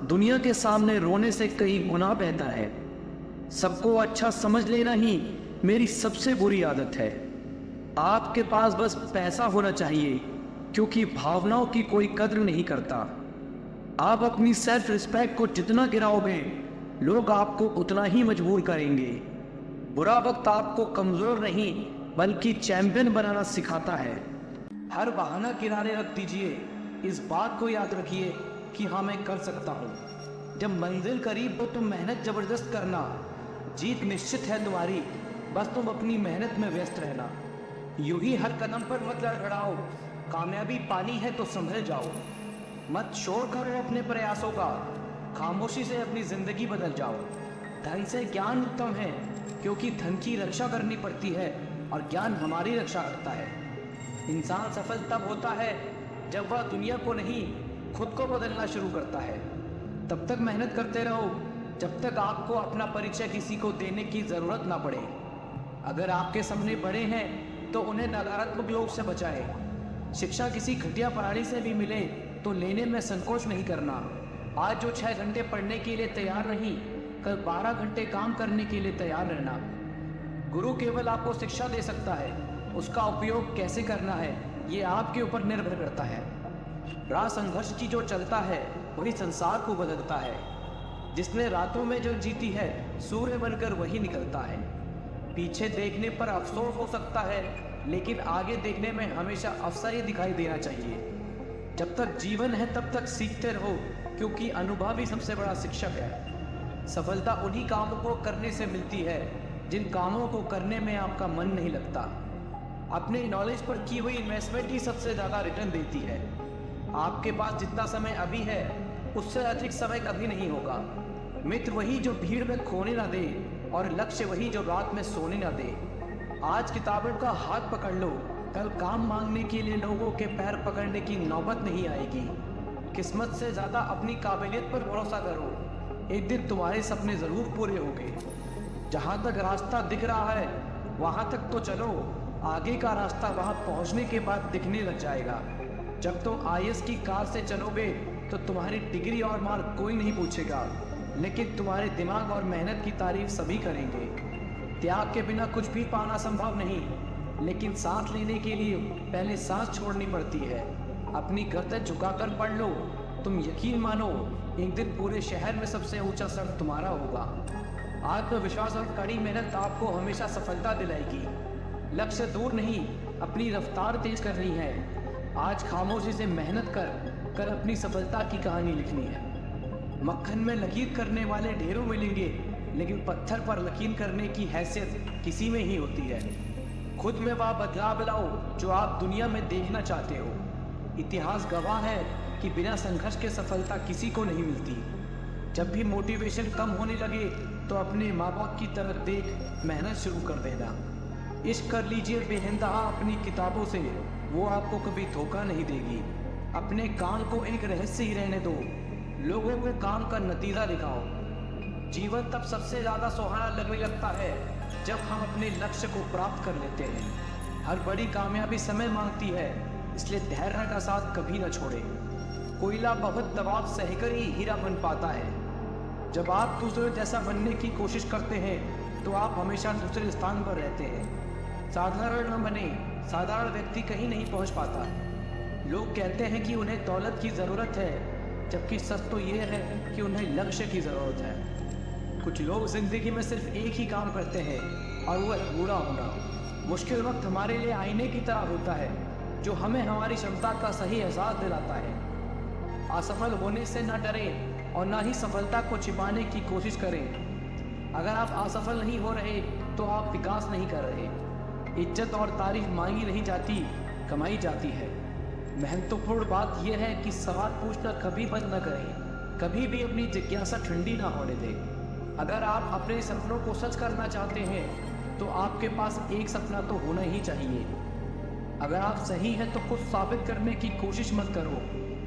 दुनिया के सामने रोने से कई गुना बेहतर है। सबको अच्छा समझ लेना ही मेरी सबसे बुरी आदत है। आपके पास बस पैसा होना चाहिए, क्योंकि भावनाओं की कोई कद्र नहीं करता। आप अपनी सेल्फ रिस्पेक्ट को जितना गिराओगे, लोग आपको उतना ही मजबूर करेंगे। बुरा वक्त आपको कमजोर नहीं बल्कि चैंपियन बनाना सिखाता है। हर बहाना किनारे रख दीजिए, इस बात को याद रखिए कि हाँ मैं कर सकता हूँ। जब मंजिल करीब हो तो मेहनत जबरदस्त करना, जीत निश्चित है तुम्हारी, बस तुम अपनी मेहनत में व्यस्त रहना। यूं ही हर कदम पर मत लड़खड़ाओ, कामयाबी पानी है तो संभल जाओ। मत शोर करो अपने प्रयासों का, खामोशी से अपनी जिंदगी बदल जाओ। धन से ज्ञान उत्तम है, क्योंकि धन की रक्षा करनी पड़ती है और ज्ञान हमारी रक्षा करता है। इंसान सफल तब होता है जब वह दुनिया को नहीं, खुद को बदलना शुरू करता है। तब तक मेहनत करते रहो जब तक आपको अपना परिचय किसी को देने की ज़रूरत ना पड़े। अगर आपके सामने बड़े हैं तो उन्हें नकारात्मक लोग से बचाएं। शिक्षा किसी घटिया पढ़ाई से भी मिले तो लेने में संकोच नहीं करना। आज जो 6 घंटे पढ़ने के लिए तैयार नहीं, कल 12 घंटे काम करने के लिए तैयार रहना। गुरु केवल आपको शिक्षा दे सकता है, उसका उपयोग कैसे करना है ये आपके ऊपर निर्भर करता है। राह संघर्ष की जो चलता है वही संसार को बदलता है। जिसने रातों में जो जीती है, सूर्य बनकर वही निकलता है। पीछे देखने पर अफसोस हो सकता है, लेकिन आगे देखने में हमेशा अवसर ही दिखाई देना चाहिए। जब तक जीवन है तब तक सीखते रहो, क्योंकि अनुभव ही सबसे बड़ा शिक्षक है। सफलता उन्हीं कामों को करने से मिलती है जिन कामों को करने में आपका मन नहीं लगता। अपने नॉलेज पर की हुई इन्वेस्टमेंट ही सबसे ज़्यादा रिटर्न देती है। आपके पास जितना समय अभी है उससे अधिक समय कभी नहीं होगा। मित्र वही जो भीड़ में खोने ना दे, और लक्ष्य वही जो रात में सोने ना दे। आज किताबों का हाथ पकड़ लो, कल काम मांगने के लिए लोगों के पैर पकड़ने की नौबत नहीं आएगी। किस्मत से ज़्यादा अपनी काबिलियत पर भरोसा करो। एक दिन तुम्हारे सपने जरूर पूरे होंगे। जहां तक रास्ता दिख रहा है वहां तक तो चलो, आगे का रास्ता वहां पहुंचने के बाद दिखने लग जाएगा। जब तुम IAS की कार से चलोगे तो तुम्हारी डिग्री और मार्क कोई नहीं पूछेगा, लेकिन तुम्हारे दिमाग और मेहनत की तारीफ सभी करेंगे। त्याग के बिना कुछ भी पाना संभव नहीं, लेकिन सांस लेने के लिए पहले सांस छोड़नी पड़ती है। अपनी गर्दन झुकाकर पढ़ लो, तुम यकीन मानो एक दिन पूरे शहर में सबसे ऊंचा सर तुम्हारा होगा। आत्मविश्वास और कड़ी मेहनत आपको हमेशा सफलता दिलाएगी। लक्ष्य दूर नहीं, अपनी रफ्तार तेज करनी है। आज खामोशी से मेहनत कर अपनी सफलता की कहानी लिखनी है। मक्खन में लकीर करने वाले ढेरों मिलेंगे, लेकिन पत्थर पर लकीर करने की हैसियत किसी में ही होती है। खुद में वह बदलाव लाओ जो आप दुनिया में देखना चाहते हो। इतिहास गवाह है कि बिना संघर्ष के सफलता किसी को नहीं मिलती। जब भी मोटिवेशन कम होने लगे तो अपने माँ बाप की तरफ देख मेहनत शुरू कर देना। इश्क कर लीजिए बेइंतहा अपनी किताबों से, वो आपको कभी धोखा नहीं देगी। अपने काम को एक रहस्य ही रहने दो, लोगों को काम का नतीजा दिखाओ। जीवन तब सबसे ज़्यादा सुहाना लगने लगता है जब हम अपने लक्ष्य को प्राप्त कर लेते हैं। हर बड़ी कामयाबी समय मांगती है, इसलिए धैर्य का साथ कभी न छोड़े। कोयला बहुत दबाव सहकर ही हीरा बन पाता है। जब आप दूसरे जैसा बनने की कोशिश करते हैं तो आप हमेशा दूसरे स्थान पर रहते हैं। साधारण न बने, साधारण व्यक्ति कहीं नहीं पहुंच पाता। लोग कहते हैं कि उन्हें दौलत की ज़रूरत है, जबकि सच तो ये है कि उन्हें लक्ष्य की ज़रूरत है। कुछ लोग ज़िंदगी में सिर्फ एक ही काम करते हैं और वो है बूढ़ा होना। मुश्किल वक्त हमारे लिए आईने की तरह होता है, जो हमें हमारी क्षमता का सही एहसास दिलाता है। असफल होने से न डरें और ना ही सफलता को छिपाने की कोशिश करें। अगर आप असफल नहीं हो रहे तो आप विकास नहीं कर रहे। इज्जत और तारीफ मांगी नहीं जाती, कमाई जाती है। महत्वपूर्ण बात यह है कि सवाल पूछना कभी बंद न करें, कभी भी अपनी जिज्ञासा ठंडी ना होने दें। अगर आप अपने सपनों को सच करना चाहते हैं तो आपके पास एक सपना तो होना ही चाहिए। अगर आप सही हैं तो कुछ साबित करने की कोशिश मत करो,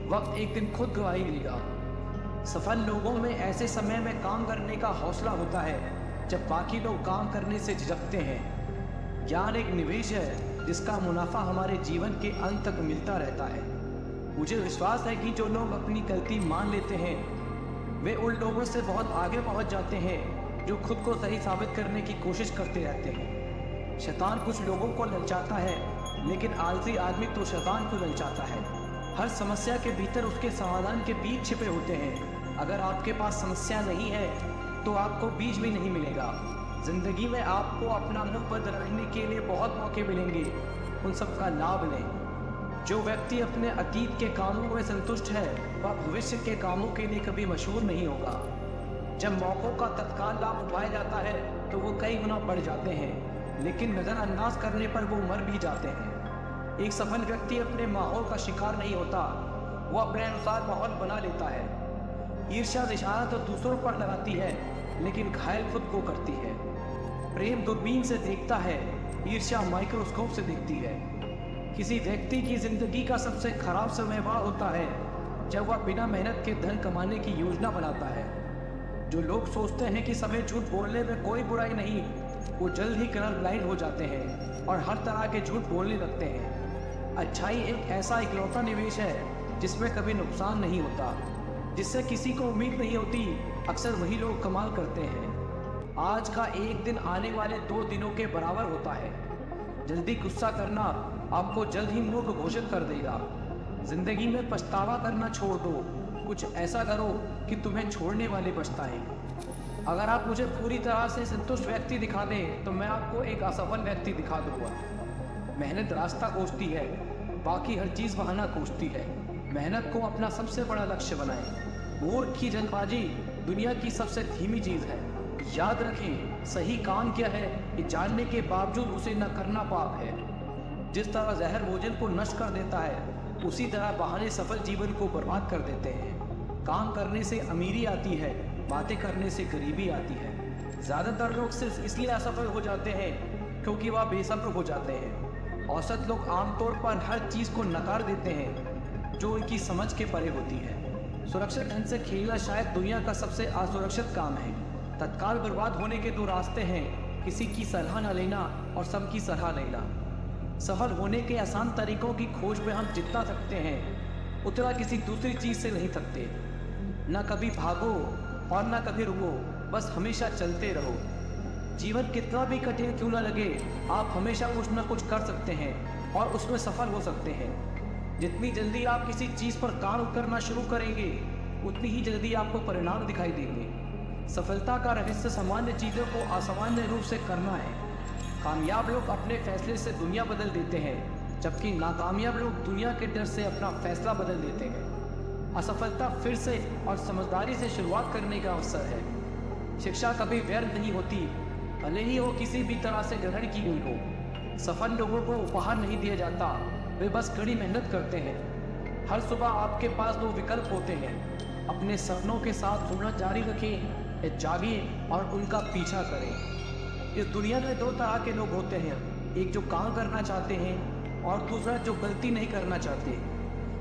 वक्त एक दिन खुद गवाही देगा। सफल लोगों में ऐसे समय में काम करने का हौसला होता है जब बाकी लोग काम करने से झिझकते हैं। ज्ञान एक निवेश है जिसका मुनाफा हमारे जीवन के अंत तक मिलता रहता है। मुझे विश्वास है कि जो लोग अपनी गलती मान लेते हैं वे उन लोगों से बहुत आगे पहुंच जाते हैं जो खुद को सही साबित करने की कोशिश करते रहते हैं। शैतान कुछ लोगों को ललचाता है, लेकिन आलसी आदमी तो शैतान को ललचाता है। हर समस्या के भीतर उसके समाधान के बीज छिपे होते हैं। अगर आपके पास समस्या नहीं है तो आपको बीज भी नहीं मिलेगा। जिंदगी में आपको अपना मुंह बंद रखने के लिए बहुत मौके मिलेंगे, उन सब का लाभ लें। जो व्यक्ति अपने अतीत के कामों में संतुष्ट है वह भविष्य के कामों के लिए कभी मशहूर नहीं होगा। जब मौक़ों का तत्काल लाभ उठाया जाता है तो वो कई गुना बढ़ जाते हैं, लेकिन नज़रअंदाज करने पर वो मर भी जाते हैं। एक सफल व्यक्ति अपने माहौल का शिकार नहीं होता, वो अपने अनुसार माहौल बना लेता है। ईर्ष्या निशाना तो दूसरों पर लगाती है, लेकिन घायल खुद को करती है। प्रेम दूरबीन से देखता है, ईर्ष्या माइक्रोस्कोप से देखती है। किसी व्यक्ति की जिंदगी का सबसे खराब समय वह होता है जब वह बिना मेहनत के धन कमाने की योजना बनाता है। जो लोग सोचते हैं कि समय झूठ बोलने में कोई बुराई नहीं, वो जल्द ही कलर ब्लाइंड हो जाते हैं और हर तरह के झूठ बोलने लगते हैं। अच्छाई एक ऐसा इकलौता निवेश है जिसमें कभी नुकसान नहीं होता, जिससे किसी को उम्मीद नहीं होती। अक्सर वही लोग कमाल करते हैं। आज का एक दिन आने वाले 2 दिनों के बराबर होता है। जल्दी गुस्सा करना आपको जल्द ही मूर्ख घोषित कर देगा। जिंदगी में पछतावा करना छोड़ दो, कुछ ऐसा करो कि तुम्हें छोड़ने वाले पछताएं। अगर आप मुझे पूरी तरह से संतुष्ट व्यक्ति दिखा दें तो मैं आपको एक असफल व्यक्ति दिखा दूंगा। मेहनत रास्ता खोजती है, बाकी हर चीज़ बहाना खोजती है। मेहनत को अपना सबसे बड़ा लक्ष्य बनाएं। मूर्ख की जल्दबाजी दुनिया की सबसे धीमी चीज़ है। याद रखें, सही काम क्या है ये जानने के बावजूद उसे न करना पाप है। जिस तरह जहर भोजन को नष्ट कर देता है, उसी तरह बहाने सफल जीवन को बर्बाद कर देते हैं। काम करने से अमीरी आती है, बातें करने से गरीबी आती है। ज़्यादातर लोग सिर्फ इसलिए असफल हो जाते हैं क्योंकि वह बेसब्र हो जाते हैं। औसत लोग आमतौर पर हर चीज़ को नकार देते हैं जो उनकी समझ के परे होती है। सुरक्षित ढंग से खेलना शायद दुनिया का सबसे असुरक्षित काम है। तत्काल बर्बाद होने के दो रास्ते हैं, किसी की सलाह न लेना और सबकी सलाह लेना। सफल होने के आसान तरीकों की खोज में हम जितना थकते हैं उतना किसी दूसरी चीज़ से नहीं थकते। न कभी भागो और न कभी रुको, बस हमेशा चलते रहो। जीवन कितना भी कठिन क्यों न लगे, आप हमेशा कुछ न कुछ कर सकते हैं और उसमें सफल हो सकते हैं। जितनी जल्दी आप किसी चीज़ पर काम करना शुरू करेंगे उतनी ही जल्दी आपको परिणाम दिखाई देंगे। सफलता का रहस्य सामान्य चीज़ों को असामान्य रूप से करना है। कामयाब लोग अपने फैसले से दुनिया बदल देते हैं, जबकि नाकामयाब लोग दुनिया के डर से अपना फैसला बदल देते हैं। असफलता फिर से और समझदारी से शुरुआत करने का अवसर है। शिक्षा कभी व्यर्थ नहीं होती, भले ही वो किसी भी तरह से ग्रहण की गई हो। सफल लोगों को उपहार नहीं दिया जाता, वे बस कड़ी मेहनत करते हैं। हर सुबह आपके पास दो विकल्प होते हैं, अपने सपनों के साथ जुड़ना जारी रखें या जागिए और उनका पीछा करें। इस दुनिया में दो तरह के लोग होते हैं, एक जो काम करना चाहते हैं और दूसरा जो गलती नहीं करना चाहते।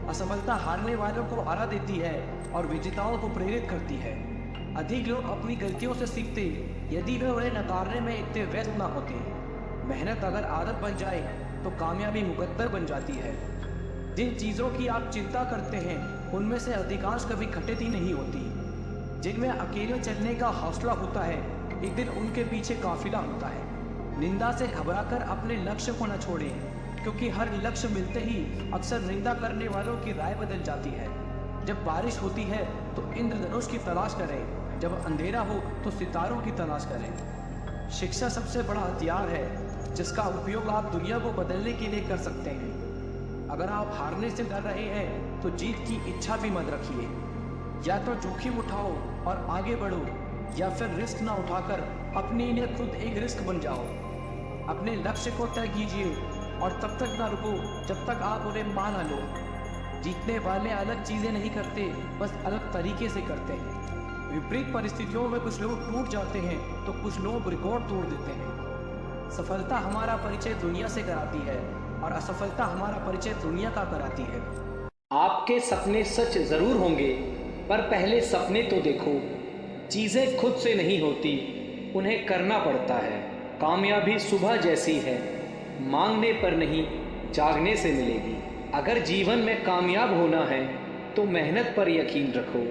असफलता हारने वालों को हरा देती है और विजेताओं को प्रेरित करती है। अधिक लोग अपनी गलतियों से सीखते यदि वे उन्हें नकारने में इतने व्यस्त ना होते। मेहनत अगर आदत बन जाए तो कामयाबी मुकद्दर बन जाती है। जिन चीज़ों की आप चिंता करते हैं उनमें से अधिकांश कभी घटित ही नहीं होती। जिनमें अकेले चलने का हौसला होता है, एक दिन उनके पीछे काफिला होता है। निंदा से घबराकर अपने लक्ष्य को न छोड़ें, क्योंकि हर लक्ष्य मिलते ही अक्सर निंदा करने वालों की राय बदल जाती है। जब बारिश होती है तो इंद्रधनुष की तलाश करें, जब अंधेरा हो तो सितारों की तलाश करें। शिक्षा सबसे बड़ा हथियार है जिसका उपयोग आप दुनिया को बदलने के लिए कर सकते हैं। अगर आप हारने से डर रहे हैं तो जीत की इच्छा भी मत रखिए। या तो जोखिम उठाओ और आगे बढ़ो, या फिर रिस्क ना उठाकर अपने लिए खुद एक रिस्क बन जाओ। अपने लक्ष्य को तय कीजिए और तब तक ना रुको जब तक आप उन्हें पा ना लो। जीतने वाले अलग चीज़ें नहीं करते, बस अलग तरीके से करते हैं। विपरीत परिस्थितियों में कुछ लोग टूट जाते हैं तो कुछ लोग रिकॉर्ड तोड़ देते हैं। सफलता हमारा परिचय दुनिया से कराती है और असफलता हमारा परिचय दुनिया का कराती है। आपके सपने सच जरूर होंगे, पर पहले सपने तो देखो। चीज़ें खुद से नहीं होती, उन्हें करना पड़ता है। कामयाबी सुबह जैसी है, मांगने पर नहीं जागने से मिलेगी। अगर जीवन में कामयाब होना है तो मेहनत पर यकीन रखो।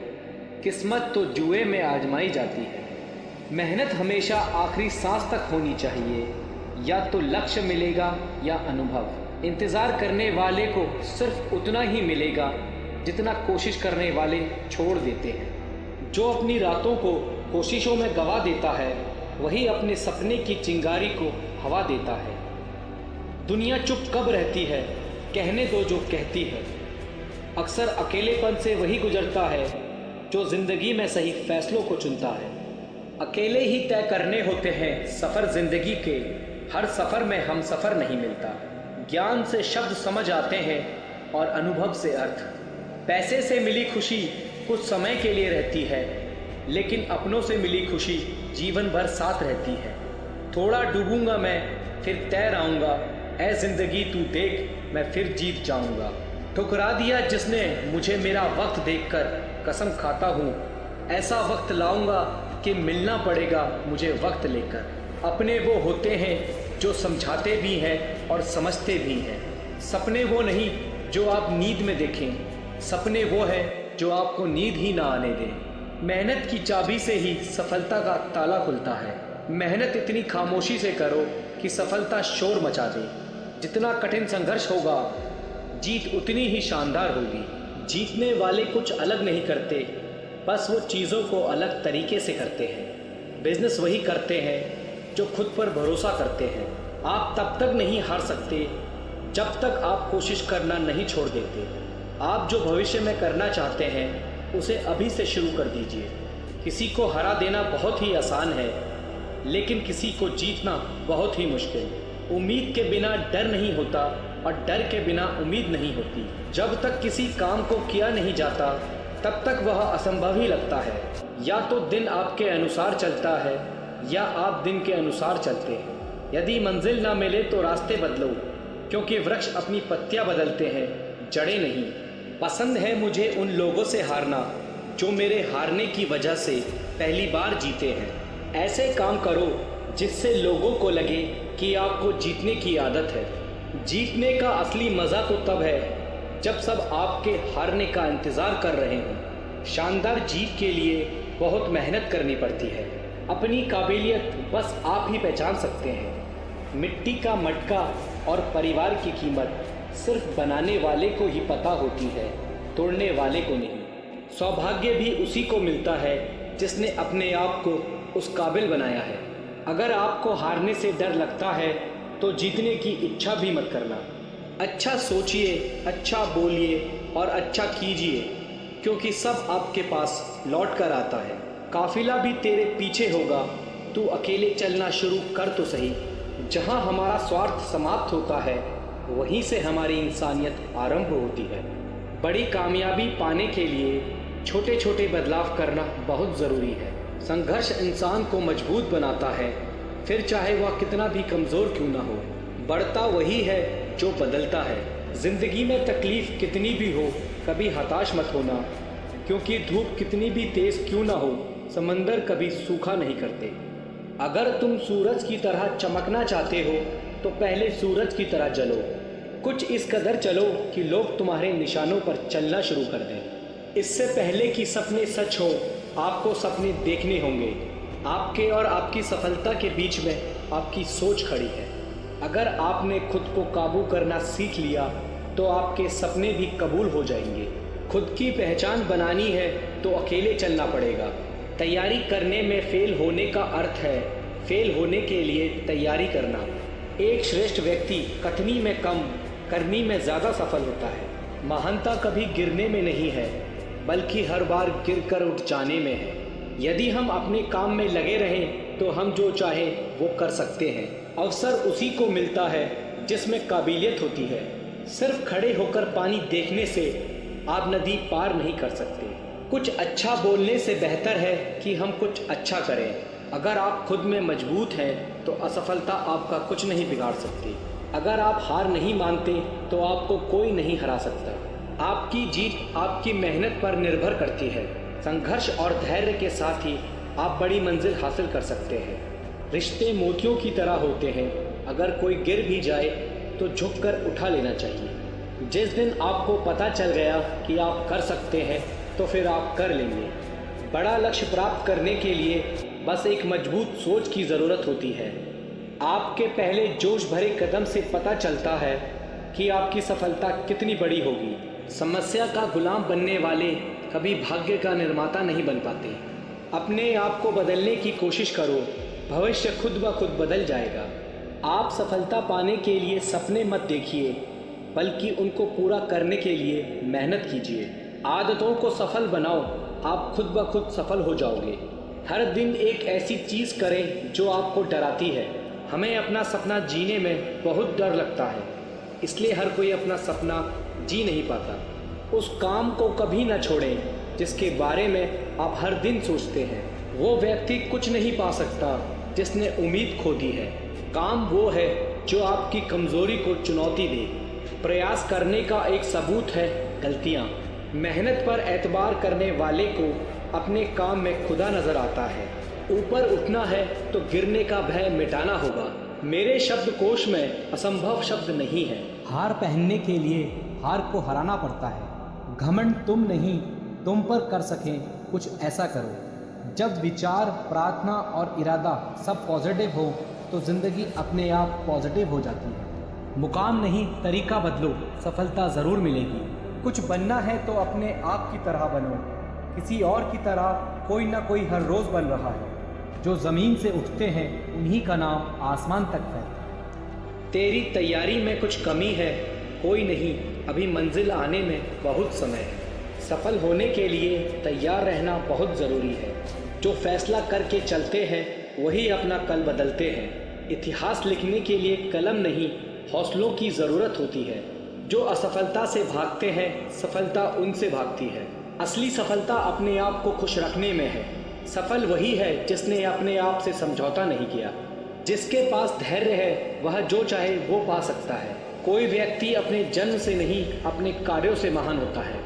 किस्मत तो जुए में आजमाई जाती है। मेहनत हमेशा आखिरी सांस तक होनी चाहिए। या तो लक्ष्य मिलेगा या अनुभव। इंतज़ार करने वाले को सिर्फ उतना ही मिलेगा जितना कोशिश करने वाले छोड़ देते हैं। जो अपनी रातों को कोशिशों में गवा देता है वही अपने सपने की चिंगारी को हवा देता है। दुनिया चुप कब रहती है, कहने दो जो कहती है। अक्सर अकेलेपन से वही गुजरता है जो जिंदगी में सही फैसलों को चुनता है। अकेले ही तय करने होते हैं सफ़र जिंदगी के, हर सफ़र में हम सफ़र नहीं मिलता। ज्ञान से शब्द समझ आते हैं और अनुभव से अर्थ। पैसे से मिली खुशी कुछ समय के लिए रहती है, लेकिन अपनों से मिली खुशी जीवन भर साथ रहती है। थोड़ा डूबूंगा मैं फिर तैर आऊँगा, ऐ जिंदगी तू देख मैं फिर जीत जाऊँगा। ठुकरा दिया जिसने मुझे मेरा वक्त देखकर, कसम खाता हूँ ऐसा वक्त लाऊंगा कि मिलना पड़ेगा मुझे वक्त लेकर। अपने वो होते हैं जो समझाते भी हैं और समझते भी हैं। सपने वो नहीं जो आप नींद में देखें, सपने वो है जो आपको नींद ही ना आने दें। मेहनत की चाबी से ही सफलता का ताला खुलता है। मेहनत इतनी खामोशी से करो कि सफलता शोर मचा दे। जितना कठिन संघर्ष होगा जीत उतनी ही शानदार होगी। जीतने वाले कुछ अलग नहीं करते, बस वो चीज़ों को अलग तरीके से करते हैं। बिजनेस वही करते हैं जो खुद पर भरोसा करते हैं। आप तब तक नहीं हार सकते जब तक आप कोशिश करना नहीं छोड़ देते। आप जो भविष्य में करना चाहते हैं उसे अभी से शुरू कर दीजिए। किसी को हरा देना बहुत ही आसान है, लेकिन किसी को जीतना बहुत ही मुश्किल। उम्मीद के बिना डर नहीं होता और डर के बिना उम्मीद नहीं होती। जब तक किसी काम को किया नहीं जाता तब तक वह असंभव ही लगता है। या तो दिन आपके अनुसार चलता है या आप दिन के अनुसार चलते हैं। यदि मंजिल ना मिले तो रास्ते बदलो, क्योंकि वृक्ष अपनी पत्तियां बदलते हैं, जड़ें नहीं। पसंद है मुझे उन लोगों से हारना जो मेरे हारने की वजह से पहली बार जीते हैं। ऐसे काम करो जिससे लोगों को लगे कि आपको जीतने की आदत है। जीतने का असली मज़ा तो तब है जब सब आपके हारने का इंतज़ार कर रहे हों। शानदार जीत के लिए बहुत मेहनत करनी पड़ती है। अपनी काबिलियत बस आप ही पहचान सकते हैं। मिट्टी का मटका और परिवार की कीमत सिर्फ बनाने वाले को ही पता होती है, तोड़ने वाले को नहीं। सौभाग्य भी उसी को मिलता है जिसने अपने आप को उस काबिल बनाया है। अगर आपको हारने से डर लगता है तो जीतने की इच्छा भी मत करना। अच्छा सोचिए, अच्छा बोलिए और अच्छा कीजिए, क्योंकि सब आपके पास लौट कर आता है। काफिला भी तेरे पीछे होगा, तू अकेले चलना शुरू कर तो सही। जहाँ हमारा स्वार्थ समाप्त होता है वहीं से हमारी इंसानियत आरंभ होती है। बड़ी कामयाबी पाने के लिए छोटे छोटे बदलाव करना बहुत ज़रूरी है। संघर्ष इंसान को मजबूत बनाता है, फिर चाहे वह कितना भी कमज़ोर क्यों ना हो। बढ़ता वही है जो बदलता है। ज़िंदगी में तकलीफ़ कितनी भी हो, कभी हताश मत होना, क्योंकि धूप कितनी भी तेज़ क्यों ना हो, समंदर कभी सूखा नहीं करते। अगर तुम सूरज की तरह चमकना चाहते हो तो पहले सूरज की तरह जलो। कुछ इस कदर चलो कि लोग तुम्हारे निशानों पर चलना शुरू कर दें। इससे पहले कि सपने सच हो, आपको सपने देखने होंगे। आपके और आपकी सफलता के बीच में आपकी सोच खड़ी है। अगर आपने खुद को काबू करना सीख लिया तो आपके सपने भी कबूल हो जाएंगे। खुद की पहचान बनानी है तो अकेले चलना पड़ेगा। तैयारी करने में फेल होने का अर्थ है फेल होने के लिए तैयारी करना। एक श्रेष्ठ व्यक्ति कथनी में कम, करनी में ज़्यादा सफल होता है। महानता कभी गिरने में नहीं है, बल्कि हर बार गिरकर उठ जाने में है। यदि हम अपने काम में लगे रहें तो हम जो चाहें वो कर सकते हैं। अवसर उसी को मिलता है जिसमें काबिलियत होती है। सिर्फ खड़े होकर पानी देखने से आप नदी पार नहीं कर सकते। कुछ अच्छा बोलने से बेहतर है कि हम कुछ अच्छा करें। अगर आप खुद में मजबूत हैं तो असफलता आपका कुछ नहीं बिगाड़ सकती। अगर आप हार नहीं मानते तो आपको कोई नहीं हरा सकता। आपकी जीत आपकी मेहनत पर निर्भर करती है। संघर्ष और धैर्य के साथ ही आप बड़ी मंजिल हासिल कर सकते हैं। रिश्ते मोतियों की तरह होते हैं, अगर कोई गिर भी जाए तो झुककर उठा लेना चाहिए। जिस दिन आपको पता चल गया कि आप कर सकते हैं तो फिर आप कर लेंगे। बड़ा लक्ष्य प्राप्त करने के लिए बस एक मजबूत सोच की ज़रूरत होती है। आपके पहले जोश भरे कदम से पता चलता है कि आपकी सफलता कितनी बड़ी होगी। समस्या का गुलाम बनने वाले कभी भाग्य का निर्माता नहीं बन पाते। अपने आप को बदलने की कोशिश करो, भविष्य खुद ब खुद बदल जाएगा। आप सफलता पाने के लिए सपने मत देखिए, बल्कि उनको पूरा करने के लिए मेहनत कीजिए। आदतों को सफल बनाओ, आप खुद ब खुद सफल हो जाओगे। हर दिन एक ऐसी चीज़ करें जो आपको डराती है। हमें अपना सपना जीने में बहुत डर लगता है, इसलिए हर कोई अपना सपना जी नहीं पाता। उस काम को कभी ना छोड़ें जिसके बारे में आप हर दिन सोचते हैं। वो व्यक्ति कुछ नहीं पा सकता जिसने उम्मीद खो दी है। काम वो है जो आपकी कमज़ोरी को चुनौती दे। प्रयास करने का एक सबूत है गलतियाँ। मेहनत पर एतबार करने वाले को अपने काम में खुदा नज़र आता है। ऊपर उठना है तो गिरने का भय मिटाना होगा। मेरे शब्दकोश में असंभव शब्द नहीं है। हार पहनने के लिए हार को हराना पड़ता है। घमंड तुम नहीं, तुम पर कर सकें कुछ ऐसा करो। जब विचार, प्रार्थना और इरादा सब पॉजिटिव हो तो ज़िंदगी अपने आप पॉजिटिव हो जाती है। मुकाम नहीं, तरीका बदलो, सफलता ज़रूर मिलेगी। कुछ बनना है तो अपने आप की तरह बनो। किसी और की तरह कोई ना कोई हर रोज़ बन रहा है। जो ज़मीन से उठते हैं उन्हीं का नाम आसमान तक फैलता है। तेरी तैयारी में कुछ कमी है, कोई नहीं, अभी मंजिल आने में बहुत समय है। सफल होने के लिए तैयार रहना बहुत ज़रूरी है। जो फैसला करके चलते हैं वही अपना कल बदलते हैं। इतिहास लिखने के लिए कलम नहीं, हौसलों की ज़रूरत होती है। जो असफलता से भागते हैं, सफलता उनसे भागती है। असली सफलता अपने आप को खुश रखने में है। सफल वही है जिसने अपने आप से समझौता नहीं किया। जिसके पास धैर्य है वह जो चाहे वो पा सकता है। कोई व्यक्ति अपने जन्म से नहीं, अपने कार्यों से महान होता है।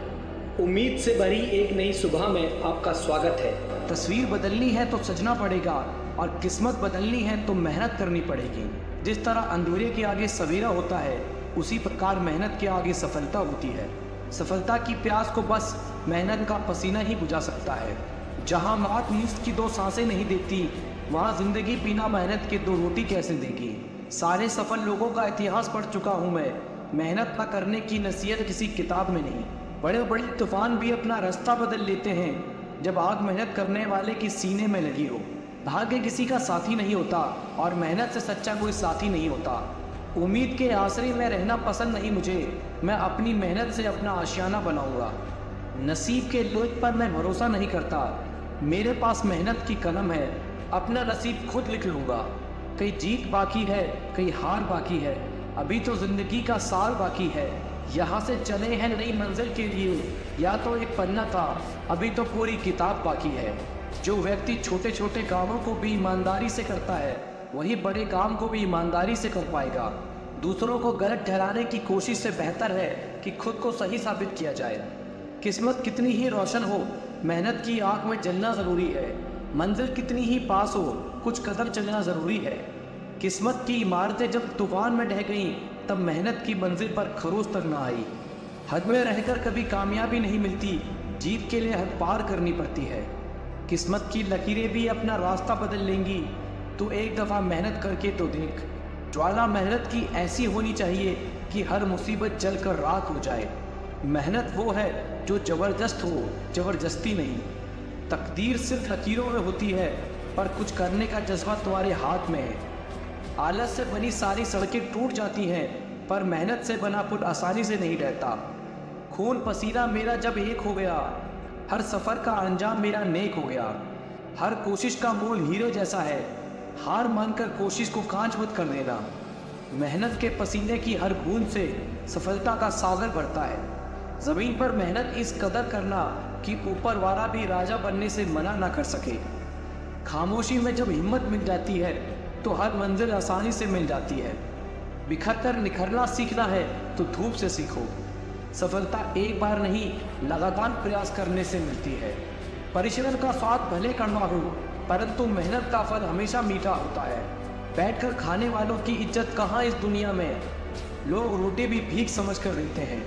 उम्मीद से भरी एक नई सुबह में आपका स्वागत है। तस्वीर बदलनी है तो सजना पड़ेगा और किस्मत बदलनी है तो मेहनत करनी पड़ेगी। जिस तरह अंधेरे के आगे सवेरा होता है, उसी प्रकार मेहनत के आगे सफलता होती है। सफलता की प्यास को बस मेहनत का पसीना ही बुझा सकता है। जहाँ मौत मुफ्त की 2 सांसें नहीं देती, वहाँ जिंदगी बिना मेहनत के 2 रोटी कैसे देगी। सारे सफल लोगों का इतिहास पढ़ चुका हूँ मैं, मेहनत न करने की नसीहत किसी किताब में नहीं। बड़े बड़े तूफान भी अपना रास्ता बदल लेते हैं जब आग मेहनत करने वाले की सीने में लगी हो। भाग्य किसी का साथी नहीं होता और मेहनत से सच्चा कोई साथी नहीं होता। उम्मीद के आसरे में रहना पसंद नहीं मुझे, मैं अपनी मेहनत से अपना आशियाना बनाऊंगा। नसीब के लोच पर मैं भरोसा नहीं करता, मेरे पास मेहनत की कलम है, अपना नसीब खुद लिख लूँगा। कई जीत बाकी है, कई हार बाकी है, अभी तो ज़िंदगी का साल बाकी है। यहाँ से चले हैं नई मंजिल के लिए, या तो एक पन्ना था, अभी तो पूरी किताब बाकी है। जो व्यक्ति छोटे छोटे कामों को भी ईमानदारी से करता है, वही बड़े काम को भी ईमानदारी से कर पाएगा। दूसरों को गलत ठहराने की कोशिश से बेहतर है कि खुद को सही साबित किया जाए। किस्मत कितनी ही रोशन हो, मेहनत की आग में जलना ज़रूरी है। मंजिल कितनी ही पास हो, कुछ कदम चलना ज़रूरी है। किस्मत की इमारतें जब तूफान में ढह गईं, तब मेहनत की मंजिल पर खरोच तक ना आई। हद में रहकर कभी कामयाबी नहीं मिलती, जीत के लिए हद पार करनी पड़ती है। किस्मत की लकीरें भी अपना रास्ता बदल लेंगी, तो एक दफ़ा मेहनत करके तो देख। ज्वाला मेहनत की ऐसी होनी चाहिए कि हर मुसीबत जलकर राख हो जाए। मेहनत वो है जो ज़बरदस्त हो, ज़बरदस्ती नहीं। तकदीर सिर्फ लकीरों में होती है, पर कुछ करने का जज्बा तुम्हारे हाथ में है। आलस से बनी सारी सड़कें टूट जाती हैं, पर मेहनत से बना पुल आसानी से नहीं रहता। खून पसीना मेरा जब एक हो गया, हर सफ़र का अंजाम मेरा नेक हो गया। हर कोशिश का मोल हीरे जैसा है, हार मानकर कोशिश को कांच मत कर देना। मेहनत के पसीने की हर बूंद से सफलता का सागर बढ़ता है। ज़मीन पर मेहनत इस कदर करना कि ऊपर वाला भी राजा बनने से मना ना कर सके। खामोशी में जब हिम्मत मिल जाती है, तो हर मंजिल आसानी से मिल जाती है। बिखर कर निखरना सीखना है तो धूप से सीखो। सफलता एक बार नहीं, लगातार प्रयास करने से मिलती है। परिश्रम का स्वाद भले कड़वा हो, परंतु मेहनत का फल हमेशा मीठा होता है। बैठकर खाने वालों की इज्जत कहाँ इस दुनिया में। लोग रोटी भी भीख समझ कर देते हैं।